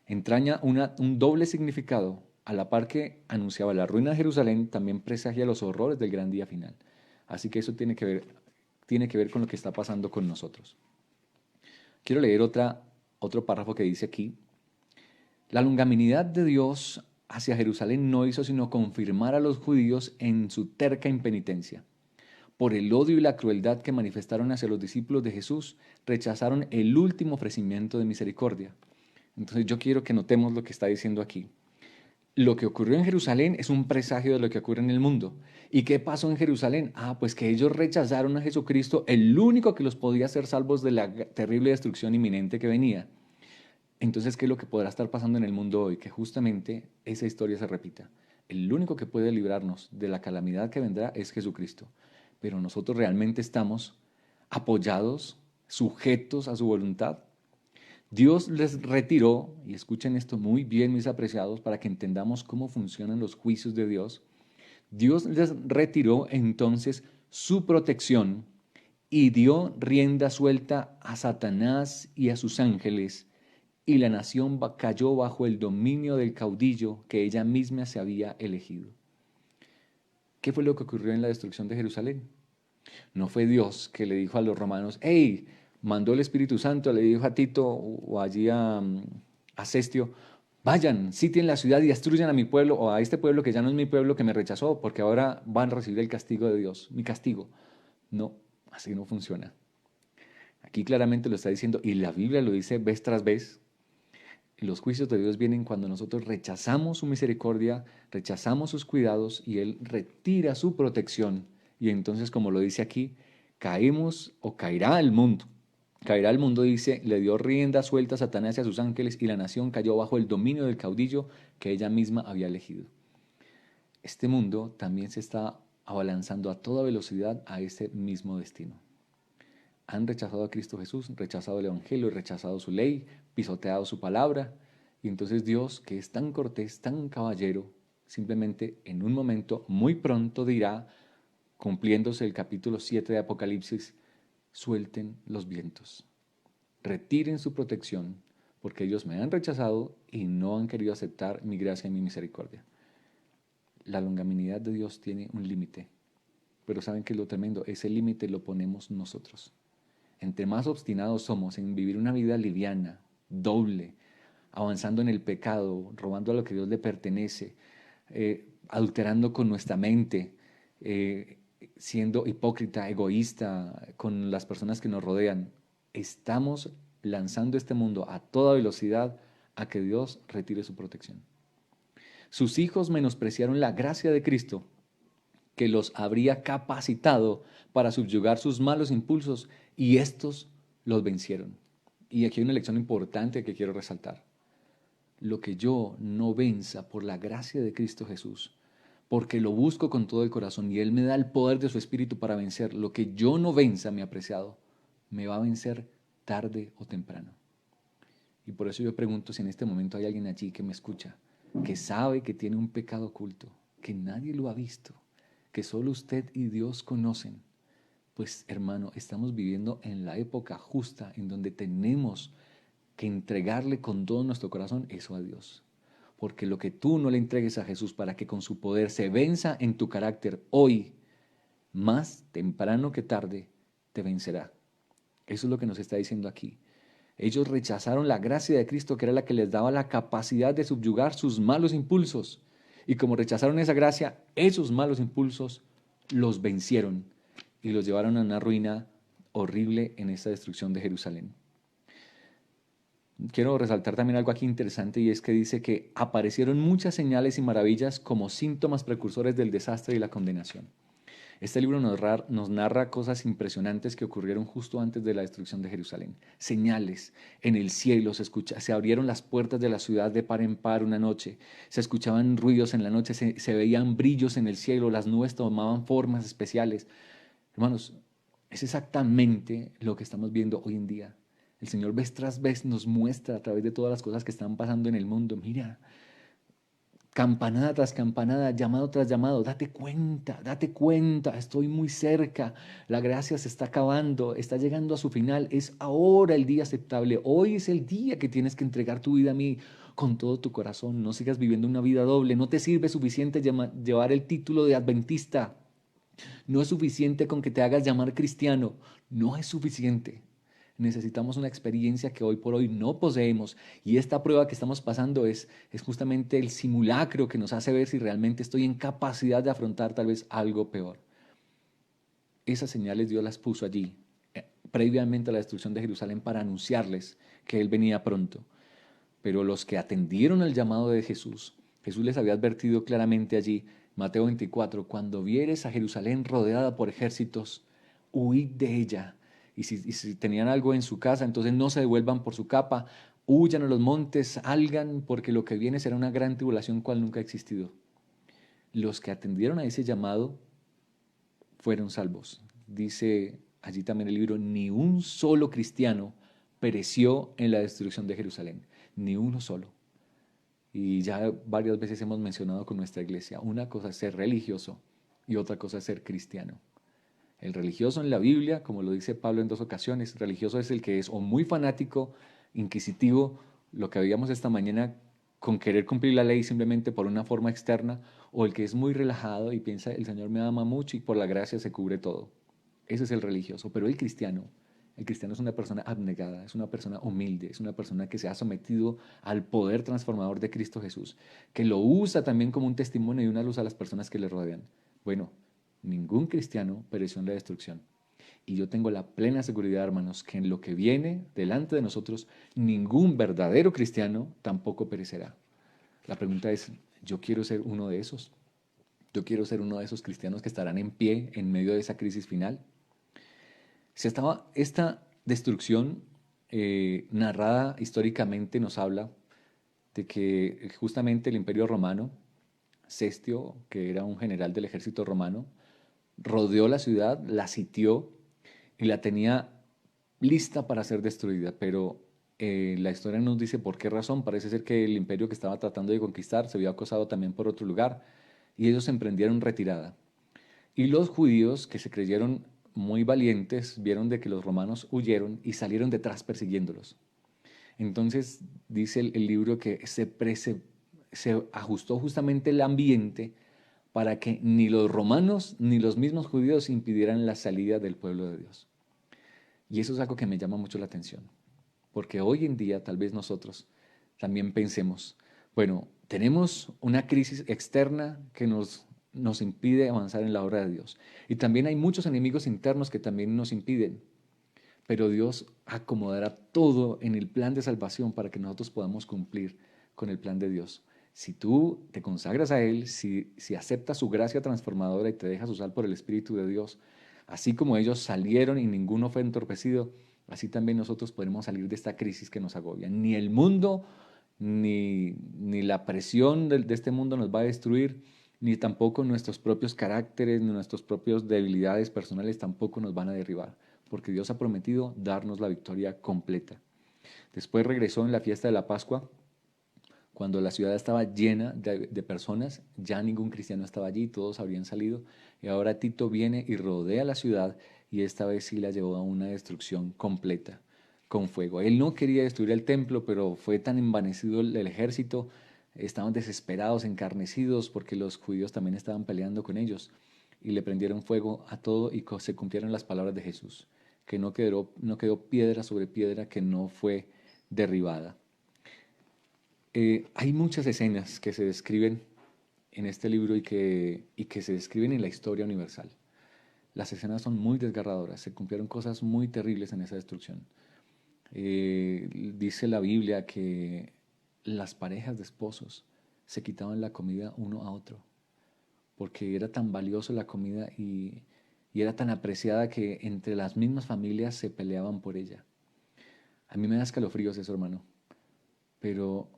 Entraña un doble significado. A la par que anunciaba la ruina de Jerusalén, también presagia los horrores del gran día final. Así que eso tiene que ver con lo que está pasando con nosotros. Quiero leer otro párrafo que dice aquí, la longanimidad de Dios hacia Jerusalén no hizo sino confirmar a los judíos en su terca impenitencia. Por el odio y la crueldad que manifestaron hacia los discípulos de Jesús, rechazaron el último ofrecimiento de misericordia. Entonces yo quiero que notemos lo que está diciendo aquí. Lo que ocurrió en Jerusalén es un presagio de lo que ocurre en el mundo. ¿Y qué pasó en Jerusalén? Pues que ellos rechazaron a Jesucristo, el único que los podía hacer salvos de la terrible destrucción inminente que venía. Entonces, ¿qué es lo que podrá estar pasando en el mundo hoy? Que justamente esa historia se repita. El único que puede librarnos de la calamidad que vendrá es Jesucristo. Pero nosotros realmente estamos apoyados, sujetos a su voluntad. Dios les retiró, y escuchen esto muy bien, mis apreciados, para que entendamos cómo funcionan los juicios de Dios. Dios les retiró entonces su protección y dio rienda suelta a Satanás y a sus ángeles, y la nación cayó bajo el dominio del caudillo que ella misma se había elegido. ¿Qué fue lo que ocurrió en la destrucción de Jerusalén? No fue Dios que le dijo a los romanos, hey, mandó el Espíritu Santo, le dijo a Tito o allí a Cestio, vayan, sitien la ciudad y destruyan a mi pueblo o a este pueblo que ya no es mi pueblo que me rechazó, porque ahora van a recibir el castigo de Dios, mi castigo. No, así no funciona. Aquí claramente lo está diciendo y la Biblia lo dice vez tras vez. Los juicios de Dios vienen cuando nosotros rechazamos su misericordia, rechazamos sus cuidados y Él retira su protección. Y entonces, como lo dice aquí, caemos o caerá el mundo. Caerá el mundo, dice, le dio rienda suelta a Satanás y a sus ángeles y la nación cayó bajo el dominio del caudillo que ella misma había elegido. Este mundo también se está abalanzando a toda velocidad a ese mismo destino. Han rechazado a Cristo Jesús, rechazado el Evangelio, rechazado su ley, pisoteado su palabra. Y entonces Dios, que es tan cortés, tan caballero, simplemente en un momento, muy pronto dirá, cumpliéndose el capítulo 7 de Apocalipsis, suelten los vientos, retiren su protección, porque ellos me han rechazado y no han querido aceptar mi gracia y mi misericordia. La longanimidad de Dios tiene un límite, pero ¿saben qué es lo tremendo? Ese límite lo ponemos nosotros. Entre más obstinados somos en vivir una vida liviana, doble, avanzando en el pecado, robando a lo que Dios le pertenece, adulterando con nuestra mente, siendo hipócrita, egoísta con las personas que nos rodean, estamos lanzando este mundo a toda velocidad a que Dios retire su protección. Sus hijos menospreciaron la gracia de Cristo que los habría capacitado para subyugar sus malos impulsos y estos los vencieron. Y aquí hay una lección importante que quiero resaltar. Lo que yo no venza por la gracia de Cristo Jesús, porque lo busco con todo el corazón y Él me da el poder de su Espíritu para vencer, lo que yo no venza, mi apreciado, me va a vencer tarde o temprano. Y por eso yo pregunto si en este momento hay alguien allí que me escucha, que sabe que tiene un pecado oculto, que nadie lo ha visto, que solo usted y Dios conocen. Pues hermano, estamos viviendo en la época justa en donde tenemos que entregarle con todo nuestro corazón eso a Dios. Porque lo que tú no le entregues a Jesús para que con su poder se venza en tu carácter hoy, más temprano que tarde, te vencerá. Eso es lo que nos está diciendo aquí. Ellos rechazaron la gracia de Cristo, que era la que les daba la capacidad de subyugar sus malos impulsos. Y como rechazaron esa gracia, esos malos impulsos los vencieron y los llevaron a una ruina horrible en esta destrucción de Jerusalén. Quiero resaltar también algo aquí interesante y es que dice que aparecieron muchas señales y maravillas como síntomas precursores del desastre y la condenación. Este libro nos narra cosas impresionantes que ocurrieron justo antes de la destrucción de Jerusalén. Señales en el cielo, se abrieron las puertas de la ciudad de par en par una noche, se escuchaban ruidos en la noche, se veían brillos en el cielo, las nubes tomaban formas especiales. Hermanos, es exactamente lo que estamos viendo hoy en día. El Señor vez tras vez nos muestra a través de todas las cosas que están pasando en el mundo. Mira, campanada tras campanada, llamado tras llamado, date cuenta, estoy muy cerca, la gracia se está acabando, está llegando a su final, es ahora el día aceptable, hoy es el día que tienes que entregar tu vida a mí con todo tu corazón, no sigas viviendo una vida doble, no te sirve suficiente llevar el título de adventista, no es suficiente con que te hagas llamar cristiano, no es suficiente. Necesitamos una experiencia que hoy por hoy no poseemos y esta prueba que estamos pasando es justamente el simulacro que nos hace ver si realmente estoy en capacidad de afrontar tal vez algo peor. Esas señales Dios las puso allí, previamente a la destrucción de Jerusalén para anunciarles que Él venía pronto. Pero los que atendieron al llamado de Jesús, Jesús les había advertido claramente allí, Mateo 24, cuando vieres a Jerusalén rodeada por ejércitos, huid de ella. Y si tenían algo en su casa, entonces no se devuelvan por su capa, huyan a los montes, salgan, porque lo que viene será una gran tribulación cual nunca ha existido. Los que atendieron a ese llamado fueron salvos. Dice allí también el libro, ni un solo cristiano pereció en la destrucción de Jerusalén, ni uno solo. Y ya varias veces hemos mencionado con nuestra iglesia, una cosa es ser religioso y otra cosa es ser cristiano. El religioso en la Biblia, como lo dice Pablo en dos ocasiones, religioso es el que es o muy fanático, inquisitivo, lo que veíamos esta mañana con querer cumplir la ley simplemente por una forma externa, o el que es muy relajado y piensa el Señor me ama mucho y por la gracia se cubre todo. Ese es el religioso, pero el cristiano es una persona abnegada, es una persona humilde, es una persona que se ha sometido al poder transformador de Cristo Jesús, que lo usa también como un testimonio y una luz a las personas que le rodean. Bueno, ningún cristiano pereció en la destrucción. Y yo tengo la plena seguridad, hermanos, que en lo que viene delante de nosotros, ningún verdadero cristiano tampoco perecerá. La pregunta es, ¿yo quiero ser uno de esos? ¿Yo quiero ser uno de esos cristianos que estarán en pie en medio de esa crisis final? Esta destrucción narrada históricamente nos habla de que justamente el Imperio Romano, Cestio, que era un general del ejército romano, rodeó la ciudad, la sitió y la tenía lista para ser destruida, pero la historia nos dice por qué razón. Parece ser que el imperio que estaba tratando de conquistar se vio acosado también por otro lugar y ellos emprendieron retirada. Y los judíos, que se creyeron muy valientes, vieron de que los romanos huyeron y salieron detrás persiguiéndolos. Entonces dice el libro que se ajustó justamente el ambiente para que ni los romanos ni los mismos judíos impidieran la salida del pueblo de Dios. Y eso es algo que me llama mucho la atención, porque hoy en día tal vez nosotros también pensemos, bueno, tenemos una crisis externa que nos impide avanzar en la obra de Dios. Y también hay muchos enemigos internos que también nos impiden, pero Dios acomodará todo en el plan de salvación para que nosotros podamos cumplir con el plan de Dios. Si tú te consagras a Él, si aceptas su gracia transformadora y te dejas usar por el Espíritu de Dios, así como ellos salieron y ninguno fue entorpecido, así también nosotros podremos salir de esta crisis que nos agobia. Ni el mundo, ni la presión de este mundo nos va a destruir, ni tampoco nuestros propios caracteres, ni nuestras propias debilidades personales tampoco nos van a derribar, porque Dios ha prometido darnos la victoria completa. Después regresó en la fiesta de la Pascua, cuando la ciudad estaba llena de personas, ya ningún cristiano estaba allí, todos habrían salido, y ahora Tito viene y rodea la ciudad, y esta vez sí la llevó a una destrucción completa, con fuego. Él no quería destruir el templo, pero fue tan envanecido el ejército, estaban desesperados, encarnecidos, porque los judíos también estaban peleando con ellos, y le prendieron fuego a todo y se cumplieron las palabras de Jesús, que no quedó piedra sobre piedra que no fue derribada. Hay muchas escenas que se describen en este libro y que se describen en la historia universal. Las escenas son muy desgarradoras, se cumplieron cosas muy terribles en esa destrucción. Dice la Biblia que las parejas de esposos se quitaban la comida uno a otro, porque era tan valiosa la comida y era tan apreciada que entre las mismas familias se peleaban por ella. A mí me da escalofríos eso, hermano, pero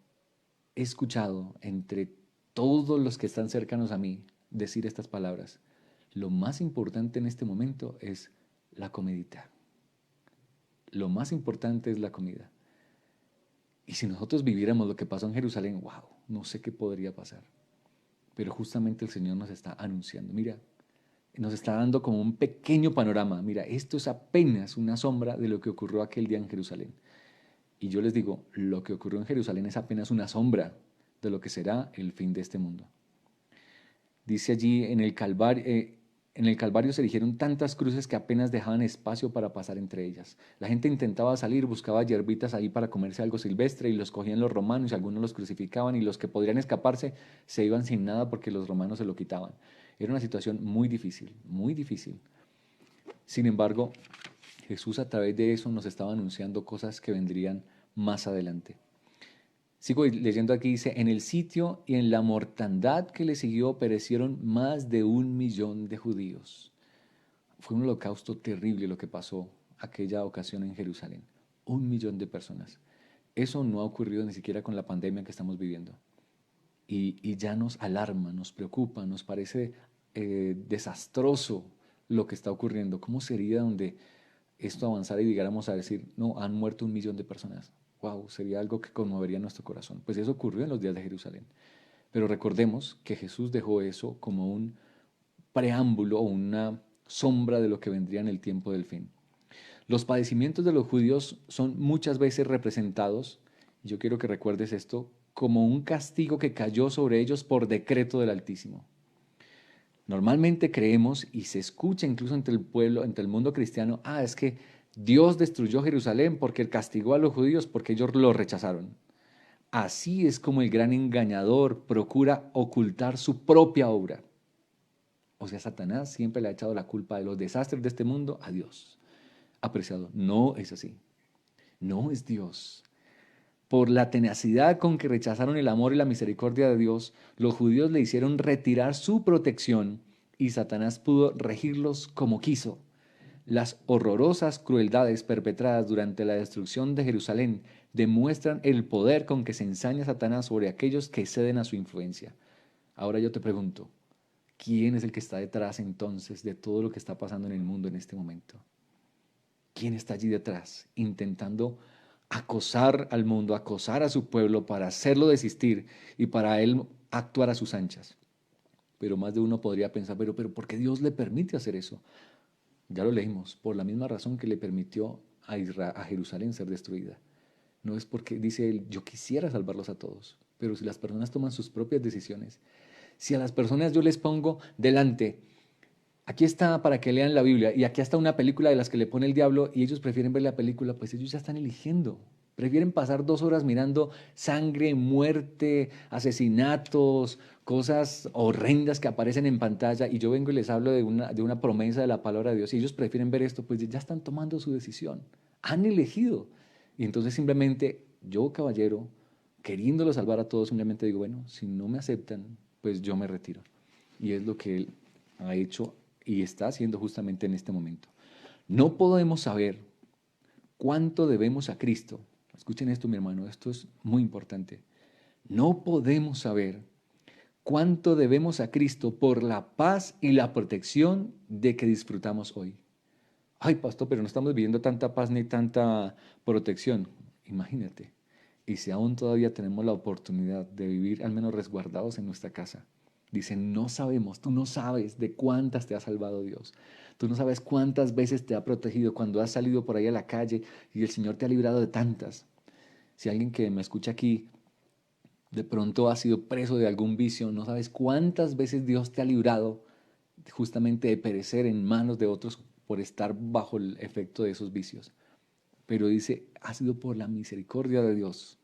he escuchado entre todos los que están cercanos a mí decir estas palabras. Lo más importante en este momento es la comidita. Lo más importante es la comida. Y si nosotros viviéramos lo que pasó en Jerusalén, wow, no sé qué podría pasar. Pero justamente el Señor nos está anunciando, mira, nos está dando como un pequeño panorama. Mira, esto es apenas una sombra de lo que ocurrió aquel día en Jerusalén. Y yo les digo, lo que ocurrió en Jerusalén es apenas una sombra de lo que será el fin de este mundo. Dice allí, en el Calvario se erigieron tantas cruces que apenas dejaban espacio para pasar entre ellas. La gente intentaba salir, buscaba hierbitas ahí para comerse algo silvestre y los cogían los romanos y algunos los crucificaban y los que podrían escaparse se iban sin nada porque los romanos se lo quitaban. Era una situación muy difícil, muy difícil. Sin embargo, Jesús a través de eso nos estaba anunciando cosas que vendrían más adelante. Sigo leyendo aquí, dice, en el sitio y en la mortandad que le siguió perecieron más de 1 millón de judíos. Fue un holocausto terrible lo que pasó aquella ocasión en Jerusalén. 1 millón de personas. Eso no ha ocurrido ni siquiera con la pandemia que estamos viviendo. Y ya nos alarma, nos preocupa, nos parece desastroso lo que está ocurriendo. ¿Cómo sería donde esto avanzara y llegáramos a decir, no, han muerto 1 millón de personas? wow, sería algo que conmovería nuestro corazón. Pues eso ocurrió en los días de Jerusalén. Pero recordemos que Jesús dejó eso como un preámbulo o una sombra de lo que vendría en el tiempo del fin. Los padecimientos de los judíos son muchas veces representados, y yo quiero que recuerdes esto, como un castigo que cayó sobre ellos por decreto del Altísimo. Normalmente creemos, y se escucha incluso entre el pueblo, entre el mundo cristiano, es que Dios destruyó Jerusalén porque castigó a los judíos porque ellos lo rechazaron. Así es como el gran engañador procura ocultar su propia obra. O sea, Satanás siempre le ha echado la culpa de los desastres de este mundo a Dios. Apreciado, no es así. No es Dios. Por la tenacidad con que rechazaron el amor y la misericordia de Dios, los judíos le hicieron retirar su protección y Satanás pudo regirlos como quiso. Las horrorosas crueldades perpetradas durante la destrucción de Jerusalén demuestran el poder con que se ensaña Satanás sobre aquellos que ceden a su influencia. Ahora yo te pregunto, ¿quién es el que está detrás entonces de todo lo que está pasando en el mundo en este momento? ¿Quién está allí detrás intentando acosar al mundo, acosar a su pueblo para hacerlo desistir y para él actuar a sus anchas? Pero más de uno podría pensar, pero ¿por qué Dios le permite hacer eso? Ya lo leímos, por la misma razón que le permitió a Jerusalén ser destruida. No es porque, dice él, yo quisiera salvarlos a todos, pero si las personas toman sus propias decisiones, si a las personas yo les pongo delante, aquí está para que lean la Biblia y aquí está una película de las que le pone el diablo y ellos prefieren ver la película, pues ellos ya están eligiendo. Prefieren pasar 2 horas mirando sangre, muerte, asesinatos, cosas horrendas que aparecen en pantalla y yo vengo y les hablo de una promesa de la palabra de Dios y ellos prefieren ver esto, pues ya están tomando su decisión. Han elegido. Y entonces simplemente yo, caballero, queriéndolo salvar a todos, simplemente digo, bueno, si no me aceptan, pues yo me retiro. Y es lo que él ha hecho y está haciendo justamente en este momento. No podemos saber cuánto debemos a Cristo. Escuchen esto, mi hermano, esto es muy importante. No podemos saber cuánto debemos a Cristo por la paz y la protección de que disfrutamos hoy. Ay, pastor, pero no estamos viviendo tanta paz ni tanta protección. Imagínate. Y si aún todavía tenemos la oportunidad de vivir al menos resguardados en nuestra casa. Dicen, no sabemos, tú no sabes de cuántas te ha salvado Dios. Tú no sabes cuántas veces te ha protegido cuando has salido por ahí a la calle y el Señor te ha librado de tantas. Si alguien que me escucha aquí de pronto ha sido preso de algún vicio, no sabes cuántas veces Dios te ha librado justamente de perecer en manos de otros por estar bajo el efecto de esos vicios. Pero dice, ha sido por la misericordia de Dios.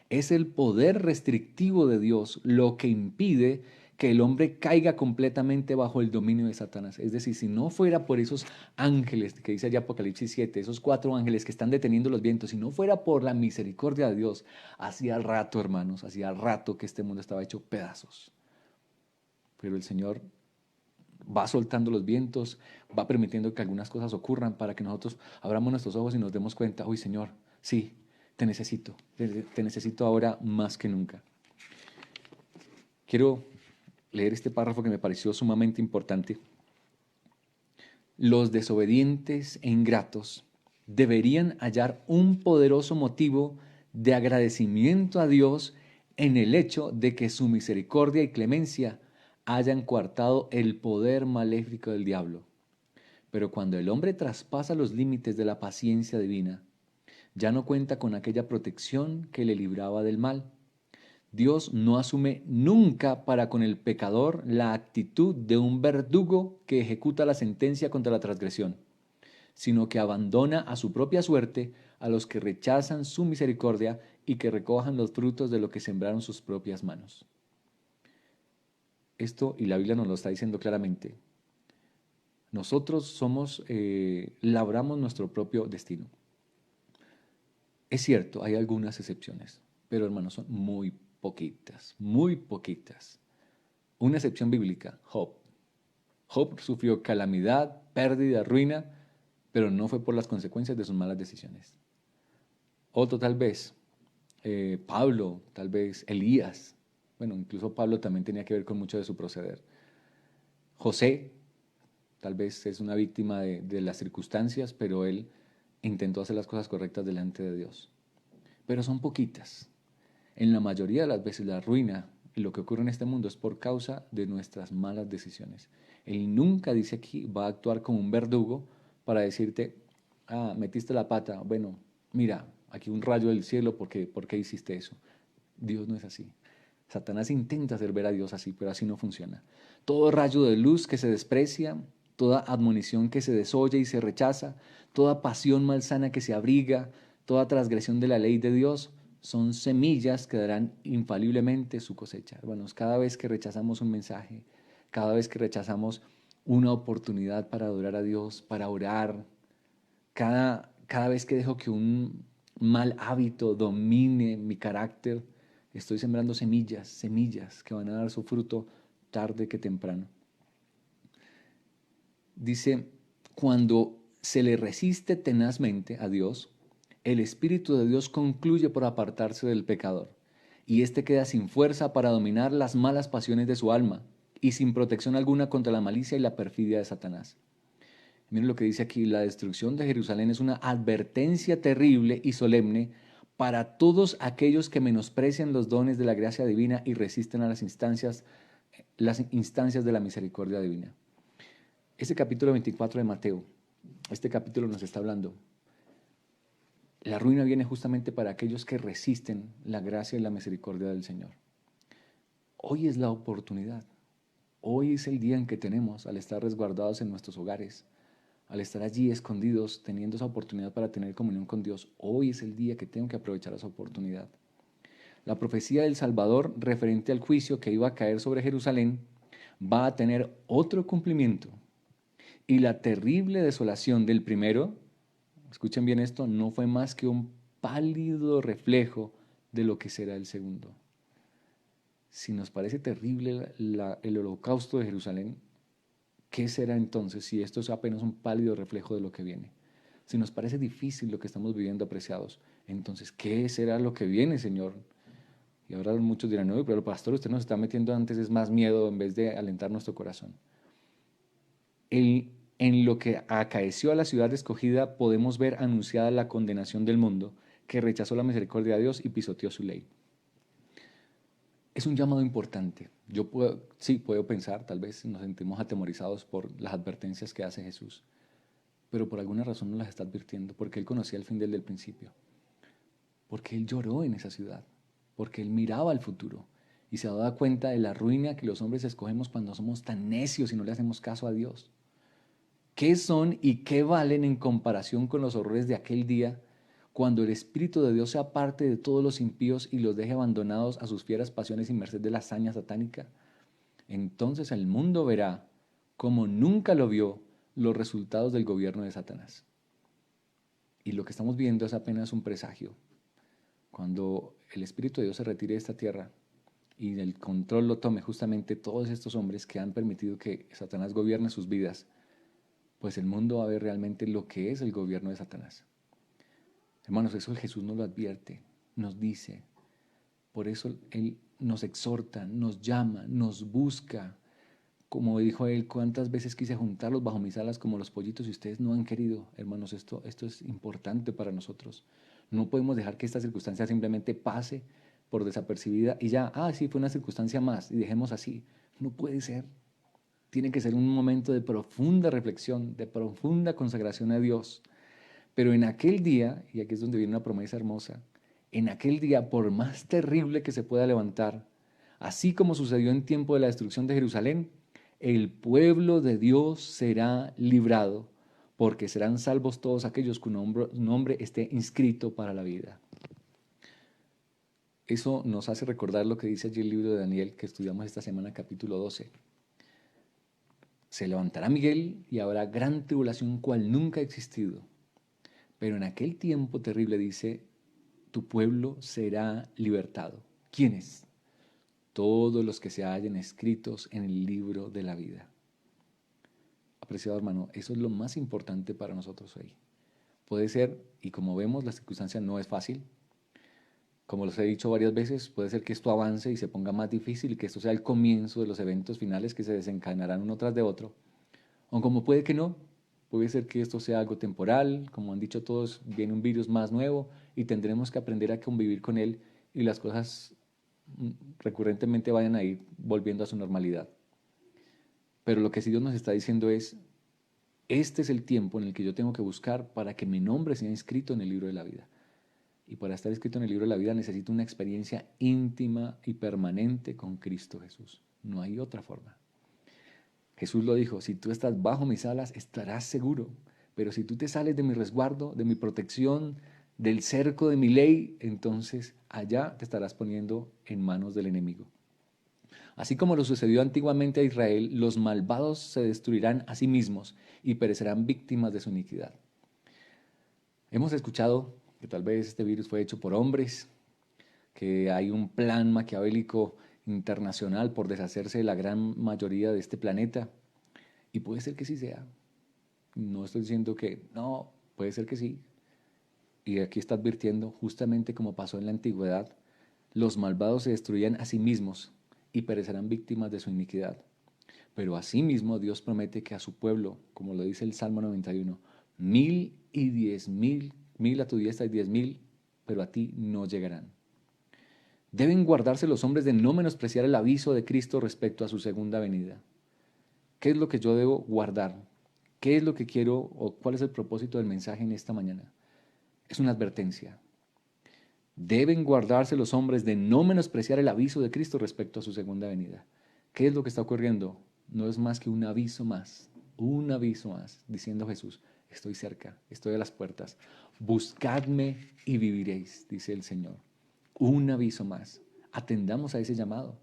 Es el poder restrictivo de Dios lo que impide que el hombre caiga completamente bajo el dominio de Satanás. Es decir, si no fuera por esos ángeles que dice allá Apocalipsis 7, esos 4 ángeles que están deteniendo los vientos, si no fuera por la misericordia de Dios, hacía rato, hermanos, hacía rato que este mundo estaba hecho pedazos. Pero el Señor va soltando los vientos, va permitiendo que algunas cosas ocurran para que nosotros abramos nuestros ojos y nos demos cuenta, uy Señor, sí, te necesito ahora más que nunca. Quiero leer este párrafo que me pareció sumamente importante. Los desobedientes e ingratos deberían hallar un poderoso motivo de agradecimiento a Dios en el hecho de que su misericordia y clemencia hayan coartado el poder maléfico del diablo. Pero cuando el hombre traspasa los límites de la paciencia divina, ya no cuenta con aquella protección que le libraba del mal. Dios no asume nunca para con el pecador la actitud de un verdugo que ejecuta la sentencia contra la transgresión, sino que abandona a su propia suerte a los que rechazan su misericordia y que recojan los frutos de lo que sembraron sus propias manos. Esto, y la Biblia nos lo está diciendo claramente, nosotros labramos nuestro propio destino. Es cierto, hay algunas excepciones, pero hermanos, son muy poquitas, muy poquitas. Una excepción bíblica, Job. Job sufrió calamidad, pérdida, ruina, pero no fue por las consecuencias de sus malas decisiones. Otro tal vez, Pablo, tal vez Elías. Bueno, incluso Pablo también tenía que ver con mucho de su proceder. José, tal vez es una víctima de las circunstancias, pero él intentó hacer las cosas correctas delante de Dios. pero son poquitas. En la mayoría de las veces la ruina y lo que ocurre en este mundo es por causa de nuestras malas decisiones. Él nunca, dice aquí, va a actuar como un verdugo para decirte, ah, metiste la pata, bueno, mira, aquí un rayo del cielo, ¿por qué hiciste eso? Dios no es así. Satanás intenta hacer ver a Dios así, pero así no funciona. Todo rayo de luz que se desprecia, toda admonición que se desoye y se rechaza, toda pasión malsana que se abriga, toda transgresión de la ley de Dios, son semillas que darán infaliblemente su cosecha. Hermanos, cada vez que rechazamos un mensaje, cada vez que rechazamos una oportunidad para adorar a Dios, para orar, cada vez que dejo que un mal hábito domine mi carácter, estoy sembrando semillas, semillas que van a dar su fruto tarde que temprano. Dice, cuando se le resiste tenazmente a Dios, el Espíritu de Dios concluye por apartarse del pecador, y éste queda sin fuerza para dominar las malas pasiones de su alma, y sin protección alguna contra la malicia y la perfidia de Satanás. Miren lo que dice aquí, la destrucción de Jerusalén es una advertencia terrible y solemne para todos aquellos que menosprecian los dones de la gracia divina y resisten a las instancias de la misericordia divina. Este capítulo 24 de Mateo, este capítulo nos está hablando. La ruina viene justamente para aquellos que resisten la gracia y la misericordia del Señor. Hoy es la oportunidad. Hoy es el día en que tenemos, al estar resguardados en nuestros hogares, al estar allí escondidos, teniendo esa oportunidad para tener comunión con Dios, hoy es el día que tengo que aprovechar esa oportunidad. La profecía del Salvador referente al juicio que iba a caer sobre Jerusalén va a tener otro cumplimiento. Y la terrible desolación del primero, escuchen bien esto, no fue más que un pálido reflejo de lo que será el segundo. Si nos parece terrible el holocausto de Jerusalén, ¿qué será entonces si esto es apenas un pálido reflejo de lo que viene? Si nos parece difícil lo que estamos viviendo, apreciados, entonces, ¿qué será lo que viene, Señor? Y ahora muchos dirán, no, pero el pastor, usted nos está metiendo antes, es más miedo en vez de alentar nuestro corazón. En lo que acaeció a la ciudad escogida podemos ver anunciada la condenación del mundo, que rechazó la misericordia de Dios y pisoteó su ley. Es un llamado importante. Sí, puedo pensar, tal vez nos sentimos atemorizados por las advertencias que hace Jesús, pero por alguna razón no las está advirtiendo, porque Él conocía el fin desde el principio, porque Él lloró en esa ciudad, porque Él miraba al futuro y se daba cuenta de la ruina que los hombres escogemos cuando somos tan necios y no le hacemos caso a Dios. ¿Qué son y qué valen en comparación con los horrores de aquel día cuando el Espíritu de Dios se aparte de todos los impíos y los deje abandonados a sus fieras pasiones y merced de la hazaña satánica? Entonces el mundo verá, como nunca lo vio, los resultados del gobierno de Satanás. Y lo que estamos viendo es apenas un presagio. Cuando el Espíritu de Dios se retire de esta tierra y el control lo tome justamente todos estos hombres que han permitido que Satanás gobierne sus vidas, pues el mundo va a ver realmente lo que es el gobierno de Satanás. Hermanos, eso Jesús nos lo advierte, nos dice. Por eso Él nos exhorta, nos llama, nos busca. Como dijo Él, cuántas veces quise juntarlos bajo mis alas como los pollitos y ustedes no han querido. Hermanos, esto es importante para nosotros. No podemos dejar que esta circunstancia simplemente pase por desapercibida y ya, sí, fue una circunstancia más y dejemos así. No puede ser. Tiene que ser un momento de profunda reflexión, de profunda consagración a Dios. Pero en aquel día, y aquí es donde viene una promesa hermosa, en aquel día, por más terrible que se pueda levantar, así como sucedió en tiempo de la destrucción de Jerusalén, el pueblo de Dios será librado, porque serán salvos todos aquellos cuyo nombre esté inscrito para la vida. Eso nos hace recordar lo que dice allí el libro de Daniel, que estudiamos esta semana, capítulo 12. Se levantará Miguel y habrá gran tribulación cual nunca ha existido. Pero en aquel tiempo terrible, dice, tu pueblo será libertado. ¿Quiénes? Todos los que se hallen escritos en el libro de la vida. Apreciado hermano, eso es lo más importante para nosotros hoy. Puede ser, y como vemos, la circunstancia no es fácil. Como les he dicho varias veces, puede ser que esto avance y se ponga más difícil y que esto sea el comienzo de los eventos finales que se desencadenarán uno tras de otro. O como puede que no, puede ser que esto sea algo temporal, como han dicho todos, viene un virus más nuevo y tendremos que aprender a convivir con él y las cosas recurrentemente vayan a ir volviendo a su normalidad. Pero lo que sí Dios nos está diciendo es, este es el tiempo en el que yo tengo que buscar para que mi nombre sea inscrito en el libro de la vida. Y para estar escrito en el libro de la vida necesito una experiencia íntima y permanente con Cristo Jesús. No hay otra forma. Jesús lo dijo, si tú estás bajo mis alas, estarás seguro. Pero si tú te sales de mi resguardo, de mi protección, del cerco de mi ley, entonces allá te estarás poniendo en manos del enemigo. Así como lo sucedió antiguamente a Israel, los malvados se destruirán a sí mismos y perecerán víctimas de su iniquidad. Hemos escuchado que tal vez este virus fue hecho por hombres, que hay un plan maquiavélico internacional por deshacerse de la gran mayoría de este planeta. Y puede ser que sí sea. No estoy diciendo que no, puede ser que sí. Y aquí está advirtiendo, justamente como pasó en la antigüedad, los malvados se destruían a sí mismos y perecerán víctimas de su iniquidad. Pero asimismo Dios promete que a su pueblo, como lo dice el Salmo 91, 1,010,000, 1,000 a tu diestra y 10,000, pero a ti no llegarán. Deben guardarse los hombres de no menospreciar el aviso de Cristo respecto a su segunda venida. ¿Qué es lo que yo debo guardar? ¿Qué es lo que quiero o cuál es el propósito del mensaje en esta mañana? Es una advertencia. Deben guardarse los hombres de no menospreciar el aviso de Cristo respecto a su segunda venida. ¿Qué es lo que está ocurriendo? No es más que un aviso más, diciendo Jesús, estoy cerca, estoy a las puertas. Buscadme y viviréis, dice el Señor. Un aviso más. Atendamos a ese llamado.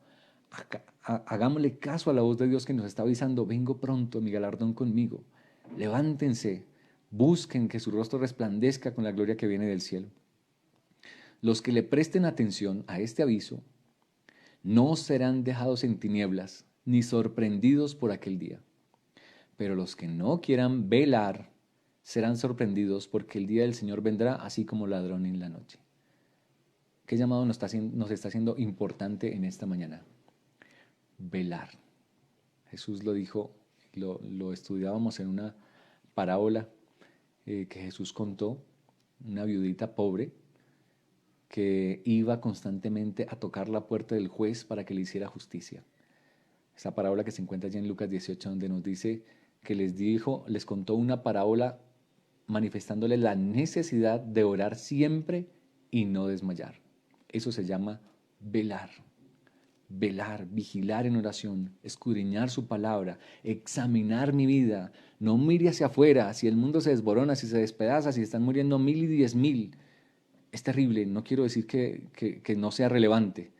Hagámosle caso a la voz de Dios que nos está avisando, vengo pronto, mi galardón conmigo. Levántense, busquen que su rostro resplandezca con la gloria que viene del cielo. Los que le presten atención a este aviso no serán dejados en tinieblas ni sorprendidos por aquel día. Pero los que no quieran velar serán sorprendidos porque el día del Señor vendrá así como ladrón en la noche. ¿Qué llamado nos está haciendo importante en esta mañana? Velar. Jesús lo dijo, lo estudiábamos en una parábola que Jesús contó, una viudita pobre que iba constantemente a tocar la puerta del juez para que le hiciera justicia. Esa parábola que se encuentra allí en Lucas 18, donde nos dice que les contó una parábola manifestándole la necesidad de orar siempre y no desmayar. Eso se llama velar. Velar, vigilar en oración, escudriñar su palabra, examinar mi vida. No mire hacia afuera, si el mundo se desborona, si se despedaza, si están muriendo 1,000 y 10,000. Es terrible, no quiero decir que no sea relevante,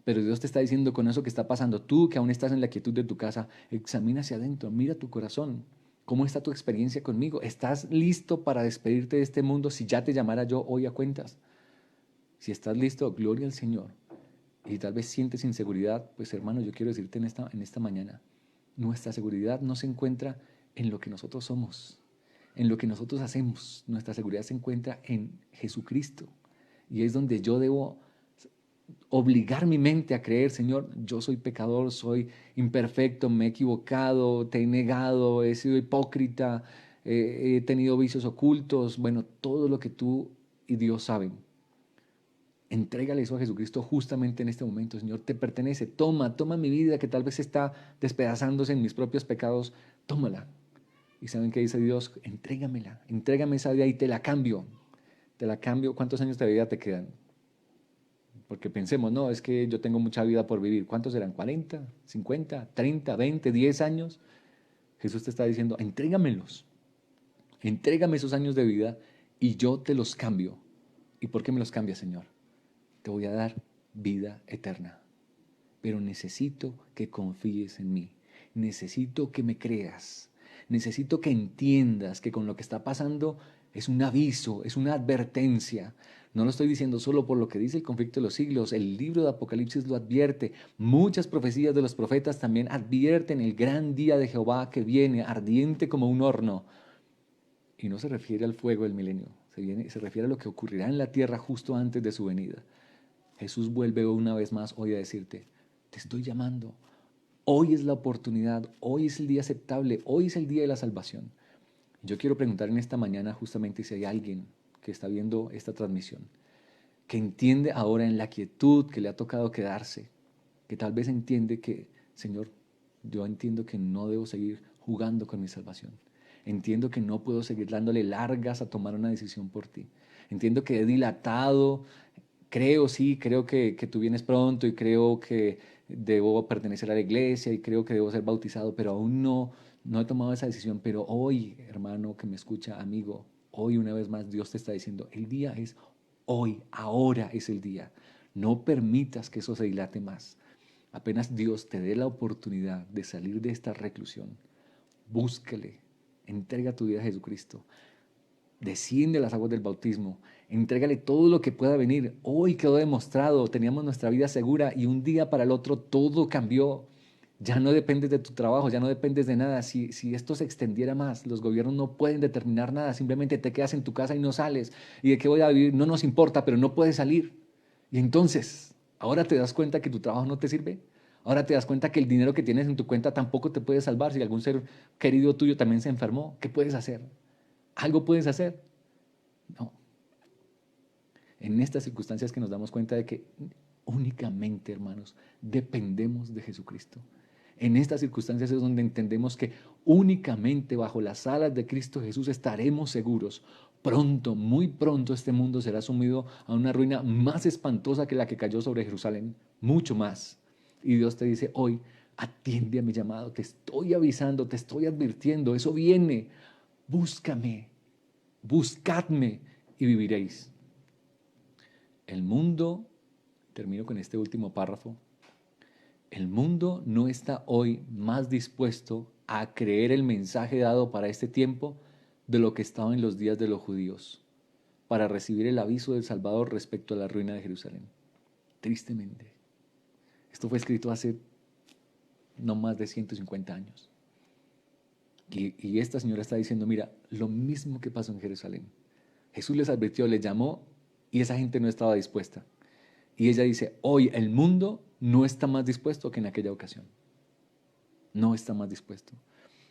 pero Dios te está diciendo con eso que está pasando, tú que aún estás en la quietud de tu casa, examina hacia adentro, mira tu corazón. ¿Cómo está tu experiencia conmigo? ¿Estás listo para despedirte de este mundo si ya te llamara yo hoy a cuentas? Si estás listo, gloria al Señor. Y tal vez sientes inseguridad, pues hermano, yo quiero decirte en esta mañana, nuestra seguridad no se encuentra en lo que nosotros somos, en lo que nosotros hacemos. Nuestra seguridad se encuentra en Jesucristo. Y es donde yo debo obligar mi mente a creer, Señor, yo soy pecador, soy imperfecto, me he equivocado, te he negado, he sido hipócrita, he tenido vicios ocultos, bueno, todo lo que tú y Dios saben. Entrégale eso a Jesucristo justamente en este momento, Señor, te pertenece, toma mi vida que tal vez está despedazándose en mis propios pecados, tómala. ¿Y saben qué dice Dios? Entrégamela, entrégame esa vida y te la cambio. ¿Cuántos años de vida te quedan? Porque pensemos, no, es que yo tengo mucha vida por vivir. ¿Cuántos serán? ¿40, 50, 30, 20, 10 años? Jesús te está diciendo, entrégamelos. Entrégame esos años de vida y yo te los cambio. ¿Y por qué me los cambias, Señor? Te voy a dar vida eterna. Pero necesito que confíes en mí. Necesito que me creas. Necesito que entiendas que con lo que está pasando es un aviso, es una advertencia. No lo estoy diciendo solo por lo que dice el conflicto de los siglos. El libro de Apocalipsis lo advierte. Muchas profecías de los profetas también advierten el gran día de Jehová que viene, ardiente como un horno. Y no se refiere al fuego del milenio. Se refiere a lo que ocurrirá en la tierra justo antes de su venida. Jesús vuelve una vez más hoy a decirte, te estoy llamando. Hoy es la oportunidad, hoy es el día aceptable, hoy es el día de la salvación. Yo quiero preguntar en esta mañana justamente si hay alguien que está viendo esta transmisión, que entiende ahora en la quietud que le ha tocado quedarse, que tal vez entiende que, Señor, yo entiendo que no debo seguir jugando con mi salvación. Entiendo que no puedo seguir dándole largas a tomar una decisión por ti. Entiendo que he dilatado, creo, sí, creo que tú vienes pronto y creo que debo pertenecer a la iglesia y creo que debo ser bautizado, pero aún no he tomado esa decisión. Pero hoy, hermano que me escucha, amigo, hoy una vez más Dios te está diciendo, el día es hoy, ahora es el día. No permitas que eso se dilate más. Apenas Dios te dé la oportunidad de salir de esta reclusión, búscale, entrega tu vida a Jesucristo, desciende a las aguas del bautismo, entrégale todo lo que pueda venir. Hoy quedó demostrado, teníamos nuestra vida segura y un día para el otro todo cambió. Ya no dependes de tu trabajo, ya no dependes de nada. Si esto se extendiera más, los gobiernos no pueden determinar nada, simplemente te quedas en tu casa y no sales. ¿Y de qué voy a vivir? No nos importa, pero no puedes salir. Y entonces, ahora te das cuenta que tu trabajo no te sirve. Ahora te das cuenta que el dinero que tienes en tu cuenta tampoco te puede salvar. Si algún ser querido tuyo también se enfermó, ¿qué puedes hacer? ¿Algo puedes hacer? No. En estas circunstancias que nos damos cuenta de que únicamente, hermanos, dependemos de Jesucristo. En estas circunstancias es donde entendemos que únicamente bajo las alas de Cristo Jesús estaremos seguros. Pronto, muy pronto, este mundo será sumido a una ruina más espantosa que la que cayó sobre Jerusalén, mucho más. Y Dios te dice hoy, atiende a mi llamado, te estoy avisando, te estoy advirtiendo, eso viene. Búscame, buscadme y viviréis. El mundo, termino con este último párrafo, el mundo no está hoy más dispuesto a creer el mensaje dado para este tiempo de lo que estaba en los días de los judíos, para recibir el aviso del Salvador respecto a la ruina de Jerusalén. Tristemente. Esto fue escrito hace no más de 150 años. Y esta señora está diciendo, mira, lo mismo que pasó en Jerusalén. Jesús les advirtió, les llamó y esa gente no estaba dispuesta. Y ella dice, hoy el mundo no está más dispuesto que en aquella ocasión. No está más dispuesto.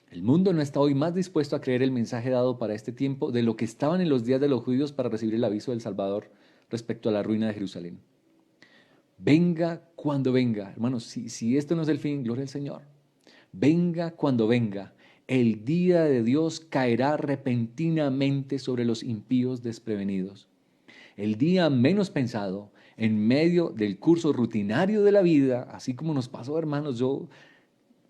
El mundo no está hoy más dispuesto a creer el mensaje dado para este tiempo de lo que estaban en los días de los judíos para recibir el aviso del Salvador respecto a la ruina de Jerusalén. Venga cuando venga, hermanos, si esto no es el fin, gloria al Señor. Venga cuando venga, el día de Dios caerá repentinamente sobre los impíos desprevenidos. El día menos pensado, en medio del curso rutinario de la vida, así como nos pasó, hermanos, yo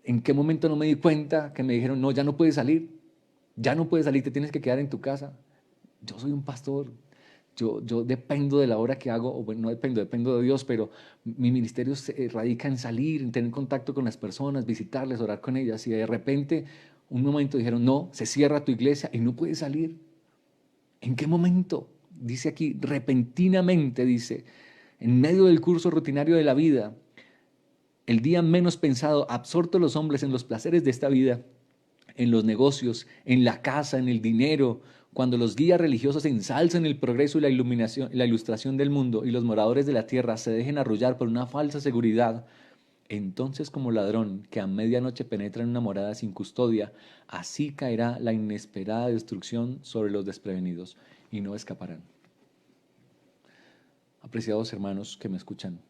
en qué momento no me di cuenta que me dijeron, no, ya no puedes salir, te tienes que quedar en tu casa. Yo soy un pastor, yo dependo de la obra que hago, o bueno, no dependo, dependo de Dios, pero mi ministerio se radica en salir, en tener contacto con las personas, visitarles, orar con ellas, y de repente, un momento dijeron, no, se cierra tu iglesia y no puedes salir. ¿En qué momento? Dice aquí, repentinamente, dice, en medio del curso rutinario de la vida, el día menos pensado, absortos los hombres en los placeres de esta vida, en los negocios, en la casa, en el dinero, cuando los guías religiosos ensalzan el progreso y la iluminación, la ilustración del mundo y los moradores de la tierra se dejen arrullar por una falsa seguridad, entonces como ladrón que a medianoche penetra en una morada sin custodia, así caerá la inesperada destrucción sobre los desprevenidos y no escaparán. Apreciados hermanos que me escuchan,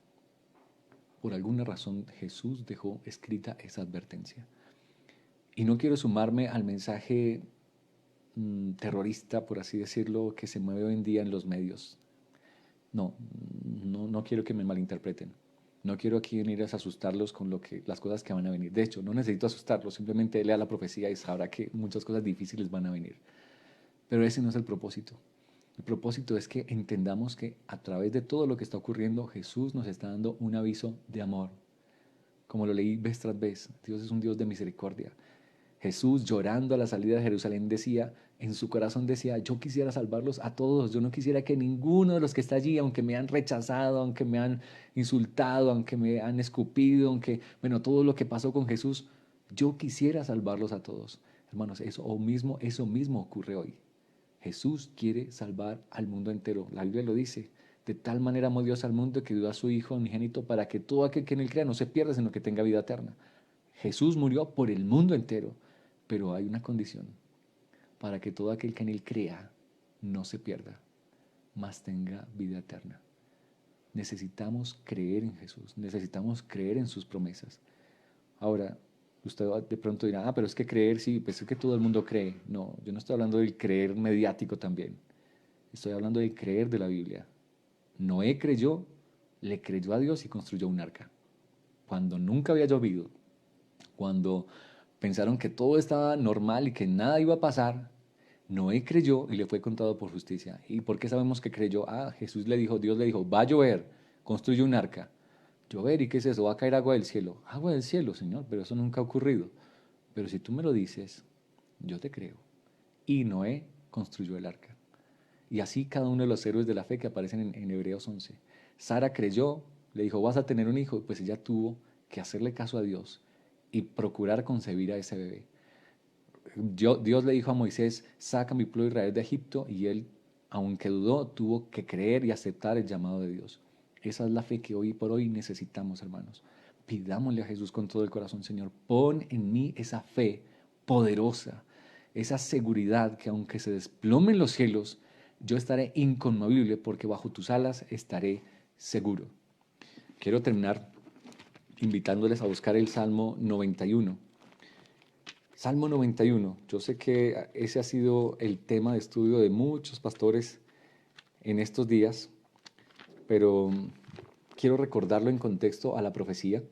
por alguna razón Jesús dejó escrita esa advertencia. Y no quiero sumarme al mensaje terrorista, por así decirlo, que se mueve hoy en día en los medios. No quiero que me malinterpreten. No quiero aquí venir a asustarlos con las cosas que van a venir. De hecho, no necesito asustarlos, simplemente lea la profecía y sabrá que muchas cosas difíciles van a venir. Pero ese no es el propósito. El propósito es que entendamos que a través de todo lo que está ocurriendo, Jesús nos está dando un aviso de amor. Como lo leí vez tras vez, Dios es un Dios de misericordia. Jesús, llorando a la salida de Jerusalén, decía, en su corazón decía, yo quisiera salvarlos a todos, yo no quisiera que ninguno de los que está allí, aunque me han rechazado, aunque me han insultado, aunque me han escupido, aunque, bueno, todo lo que pasó con Jesús, yo quisiera salvarlos a todos. Hermanos, eso mismo ocurre hoy. Jesús quiere salvar al mundo entero. La Biblia lo dice. De tal manera amó Dios al mundo que dio a su Hijo unigénito para que todo aquel que en él crea no se pierda, sino que tenga vida eterna. Jesús murió por el mundo entero, pero hay una condición. para que todo aquel que en Él crea no se pierda, mas tenga vida eterna. Necesitamos creer en Jesús, necesitamos creer en sus promesas. Ahora, usted de pronto dirá, pero es que creer, sí, pues es que todo el mundo cree. No, yo no estoy hablando del creer mediático también. Estoy hablando del creer de la Biblia. Noé creyó, le creyó a Dios y construyó un arca. Cuando nunca había llovido, cuando pensaron que todo estaba normal y que nada iba a pasar, Noé creyó y le fue contado por justicia. ¿Y por qué sabemos que creyó? Jesús le dijo, Dios le dijo, va a llover, construye un arca. Llover, ¿y qué es eso? Va a caer agua del cielo. Agua del cielo, Señor, pero eso nunca ha ocurrido. Pero si tú me lo dices, yo te creo. Y Noé construyó el arca. Y así cada uno de los héroes de la fe que aparecen en Hebreos 11. Sara creyó, le dijo, vas a tener un hijo, pues ella tuvo que hacerle caso a Dios y procurar concebir a ese bebé. Dios le dijo a Moisés, saca mi pueblo Israel de Egipto, y él, aunque dudó, tuvo que creer y aceptar el llamado de Dios. Esa es la fe que hoy por hoy necesitamos, hermanos. Pidámosle a Jesús con todo el corazón, Señor, pon en mí esa fe poderosa, esa seguridad que aunque se desplomen los cielos, yo estaré inconmovible porque bajo tus alas estaré seguro. Quiero terminar invitándoles a buscar el Salmo 91. Salmo 91. Yo sé que ese ha sido el tema de estudio de muchos pastores en estos días, pero quiero recordarlo en contexto a la profecía.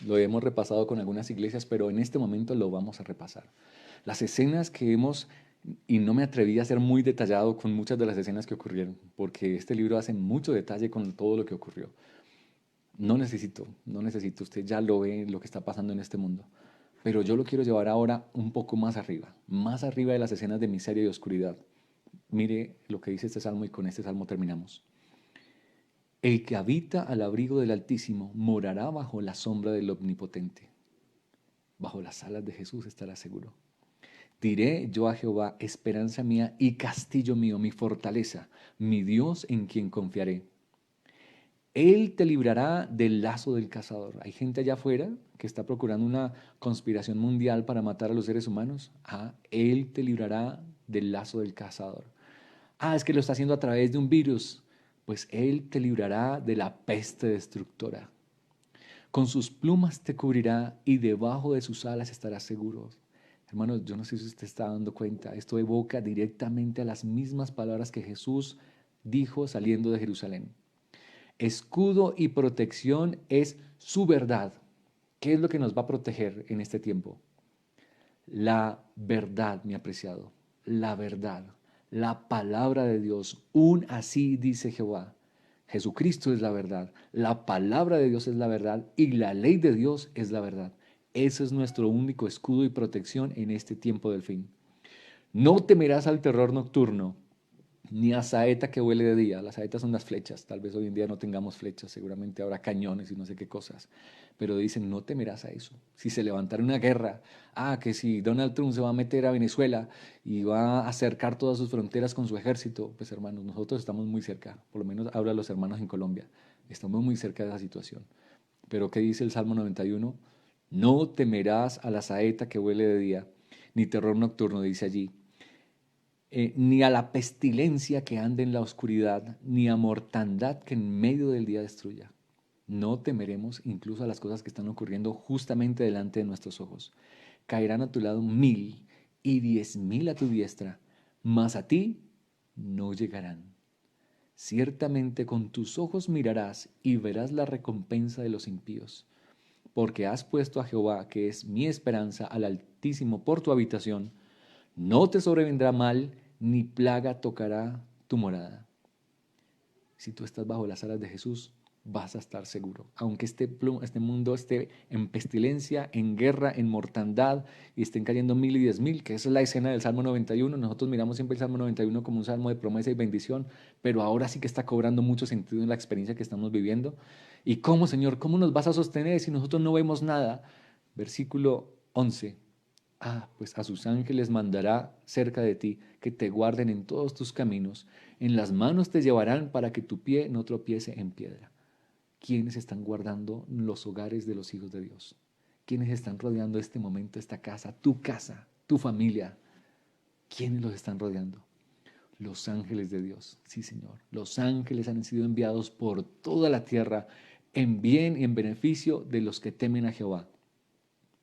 Lo hemos repasado con algunas iglesias, pero en este momento lo vamos a repasar. Las escenas que hemos, y no me atreví a ser muy detallado con muchas de las escenas que ocurrieron, porque este libro hace mucho detalle con todo lo que ocurrió. No necesito, usted ya lo ve lo que está pasando en este mundo. Pero yo lo quiero llevar ahora un poco más arriba de las escenas de miseria y oscuridad. Mire lo que dice este salmo y con este salmo terminamos. El que habita al abrigo del Altísimo morará bajo la sombra del Omnipotente. Bajo las alas de Jesús estará seguro. Diré yo a Jehová, esperanza mía y castillo mío, mi fortaleza, mi Dios en quien confiaré. Él te librará del lazo del cazador. Hay gente allá afuera que está procurando una conspiración mundial para matar a los seres humanos. Él te librará del lazo del cazador. Es que lo está haciendo a través de un virus. Pues Él te librará de la peste destructora. Con sus plumas te cubrirá y debajo de sus alas estarás seguro. Hermanos, yo no sé si usted está dando cuenta. Esto evoca directamente a las mismas palabras que Jesús dijo saliendo de Jerusalén. Escudo y protección es su verdad. ¿Qué es lo que nos va a proteger en este tiempo? La verdad, mi apreciado, la verdad, la palabra de Dios. Así dice Jehová. Jesucristo es la verdad, la palabra de Dios es la verdad y la ley de Dios es la verdad. Ese es nuestro único escudo y protección en este tiempo del fin. No temerás al terror nocturno, ni a saeta que huele de día. Las saetas son las flechas. Tal vez hoy en día no tengamos flechas, seguramente habrá cañones y no sé qué cosas. Pero dicen, no temerás a eso. Si se levantara una guerra, que si Donald Trump se va a meter a Venezuela y va a acercar todas sus fronteras con su ejército, pues hermanos, nosotros estamos muy cerca, por lo menos habla los hermanos en Colombia, estamos muy cerca de esa situación. Pero ¿qué dice el Salmo 91? No temerás a la saeta que huele de día, ni terror nocturno, dice allí. Ni a la pestilencia que ande en la oscuridad, ni a mortandad que en medio del día destruya. No temeremos incluso a las cosas que están ocurriendo justamente delante de nuestros ojos. Caerán a tu lado 1000 y 10.000 a tu diestra, mas a ti no llegarán. Ciertamente con tus ojos mirarás y verás la recompensa de los impíos, porque has puesto a Jehová, que es mi esperanza, al Altísimo por tu habitación. No te sobrevendrá mal, ni plaga tocará tu morada. Si tú estás bajo las alas de Jesús, vas a estar seguro. Aunque este mundo esté en pestilencia, en guerra, en mortandad, y estén cayendo 1000 y 10.000, que esa es la escena del Salmo 91. Nosotros miramos siempre el Salmo 91 como un salmo de promesa y bendición, pero ahora sí que está cobrando mucho sentido en la experiencia que estamos viviendo. ¿Y cómo, Señor? ¿Cómo nos vas a sostener si nosotros no vemos nada? Versículo 11. Pues a sus ángeles mandará cerca de ti, que te guarden en todos tus caminos. En las manos te llevarán para que tu pie no tropiece en piedra. ¿Quiénes están guardando los hogares de los hijos de Dios? ¿Quiénes están rodeando este momento, esta casa, tu familia? ¿Quiénes los están rodeando? Los ángeles de Dios. Sí, Señor. Los ángeles han sido enviados por toda la tierra en bien y en beneficio de los que temen a Jehová.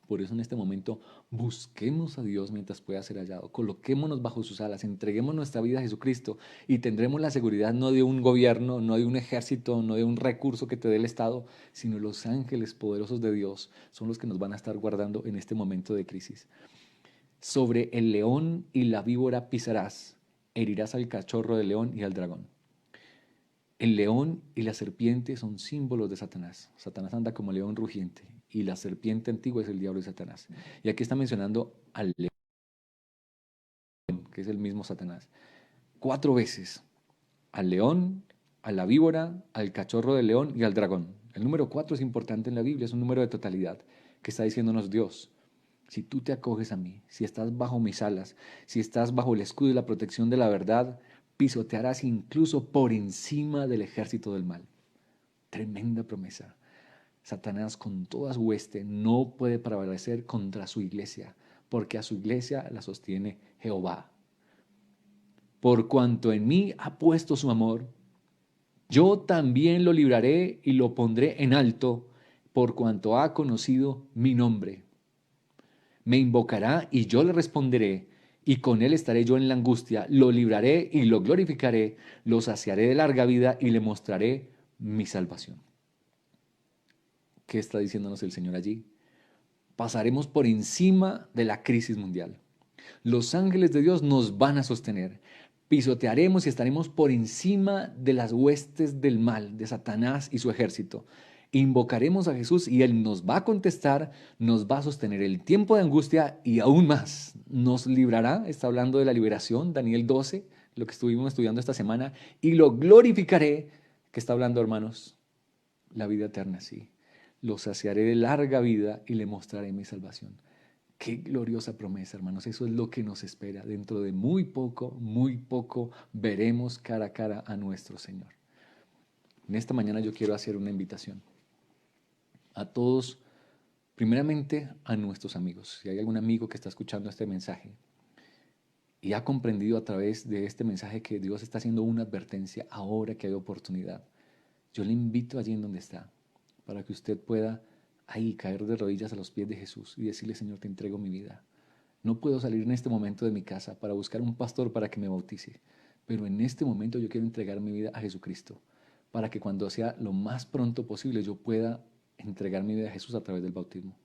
Por eso en este momento busquemos a Dios mientras pueda ser hallado. Coloquémonos bajo sus alas, entreguemos nuestra vida a Jesucristo y tendremos la seguridad no de un gobierno, no de un ejército, no de un recurso que te dé el Estado, sino los ángeles poderosos de Dios son los que nos van a estar guardando en este momento de crisis. Sobre el león y la víbora pisarás, herirás al cachorro del león y al dragón. El león y la serpiente son símbolos de Satanás. Satanás anda como león rugiente y la serpiente antigua es el diablo de Satanás. Y aquí está mencionando al león, que es el mismo Satanás. 4 veces. Al león, a la víbora, al cachorro del león y al dragón. El número 4 es importante en la Biblia, es un número de totalidad que está diciéndonos Dios. Si tú te acoges a mí, si estás bajo mis alas, si estás bajo el escudo y la protección de la verdad, pisotearás incluso por encima del ejército del mal. Tremenda promesa. Satanás con toda su hueste no puede prevalecer contra su iglesia, porque a su iglesia la sostiene Jehová. Por cuanto en mí ha puesto su amor, yo también lo libraré y lo pondré en alto, por cuanto ha conocido mi nombre. Me invocará y yo le responderé, y con él estaré yo en la angustia, lo libraré y lo glorificaré, lo saciaré de larga vida y le mostraré mi salvación. ¿Qué está diciéndonos el Señor allí? Pasaremos por encima de la crisis mundial. Los ángeles de Dios nos van a sostener. Pisotearemos y estaremos por encima de las huestes del mal, de Satanás y su ejército. Invocaremos a Jesús y Él nos va a contestar, nos va a sostener el tiempo de angustia y aún más. Nos librará, está hablando de la liberación, Daniel 12, lo que estuvimos estudiando esta semana, y lo glorificaré, que está hablando, hermanos, la vida eterna, sí. Lo saciaré de larga vida y le mostraré mi salvación. Qué gloriosa promesa, hermanos. Eso es lo que nos espera. Dentro de muy poco, veremos cara a cara a nuestro Señor. En esta mañana yo quiero hacer una invitación a todos, primeramente a nuestros amigos. Si hay algún amigo que está escuchando este mensaje y ha comprendido a través de este mensaje que Dios está haciendo una advertencia ahora que hay oportunidad, yo le invito allí en donde está, para que usted pueda ahí caer de rodillas a los pies de Jesús y decirle: Señor, te entrego mi vida. No puedo salir en este momento de mi casa para buscar un pastor para que me bautice, pero en este momento yo quiero entregar mi vida a Jesucristo, para que cuando sea lo más pronto posible yo pueda entregar mi vida a Jesús a través del bautismo.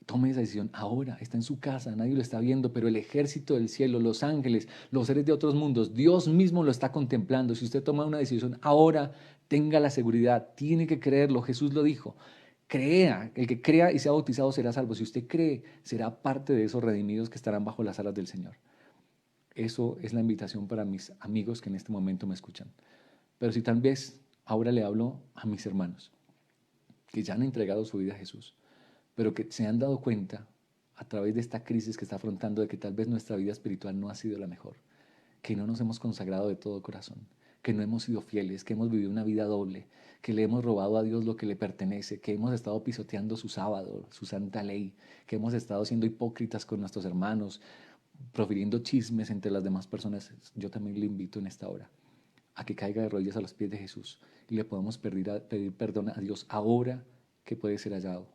Tome esa decisión ahora, está en su casa, nadie lo está viendo, pero el ejército del cielo, los ángeles, los seres de otros mundos, Dios mismo lo está contemplando. Si usted toma una decisión ahora, tenga la seguridad, tiene que creerlo, Jesús lo dijo. Crea, el que crea y sea bautizado será salvo. Si usted cree, será parte de esos redimidos que estarán bajo las alas del Señor. Eso es la invitación para mis amigos que en este momento me escuchan. Pero si tal vez ahora le hablo a mis hermanos que ya han entregado su vida a Jesús, pero que se han dado cuenta a través de esta crisis que está afrontando de que tal vez nuestra vida espiritual no ha sido la mejor, que no nos hemos consagrado de todo corazón, que no hemos sido fieles, que hemos vivido una vida doble, que le hemos robado a Dios lo que le pertenece, que hemos estado pisoteando su sábado, su santa ley, que hemos estado siendo hipócritas con nuestros hermanos, profiriendo chismes entre las demás personas. Yo también le invito en esta hora a que caiga de rodillas a los pies de Jesús y le podamos pedir perdón a Dios ahora que puede ser hallado.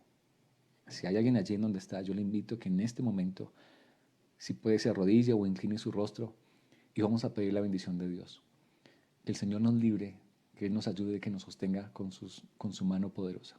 Si hay alguien allí en donde está, yo le invito a que en este momento, si puede, se arrodille o incline su rostro y vamos a pedir la bendición de Dios. Que el Señor nos libre, que Él nos ayude, que nos sostenga con su mano poderosa.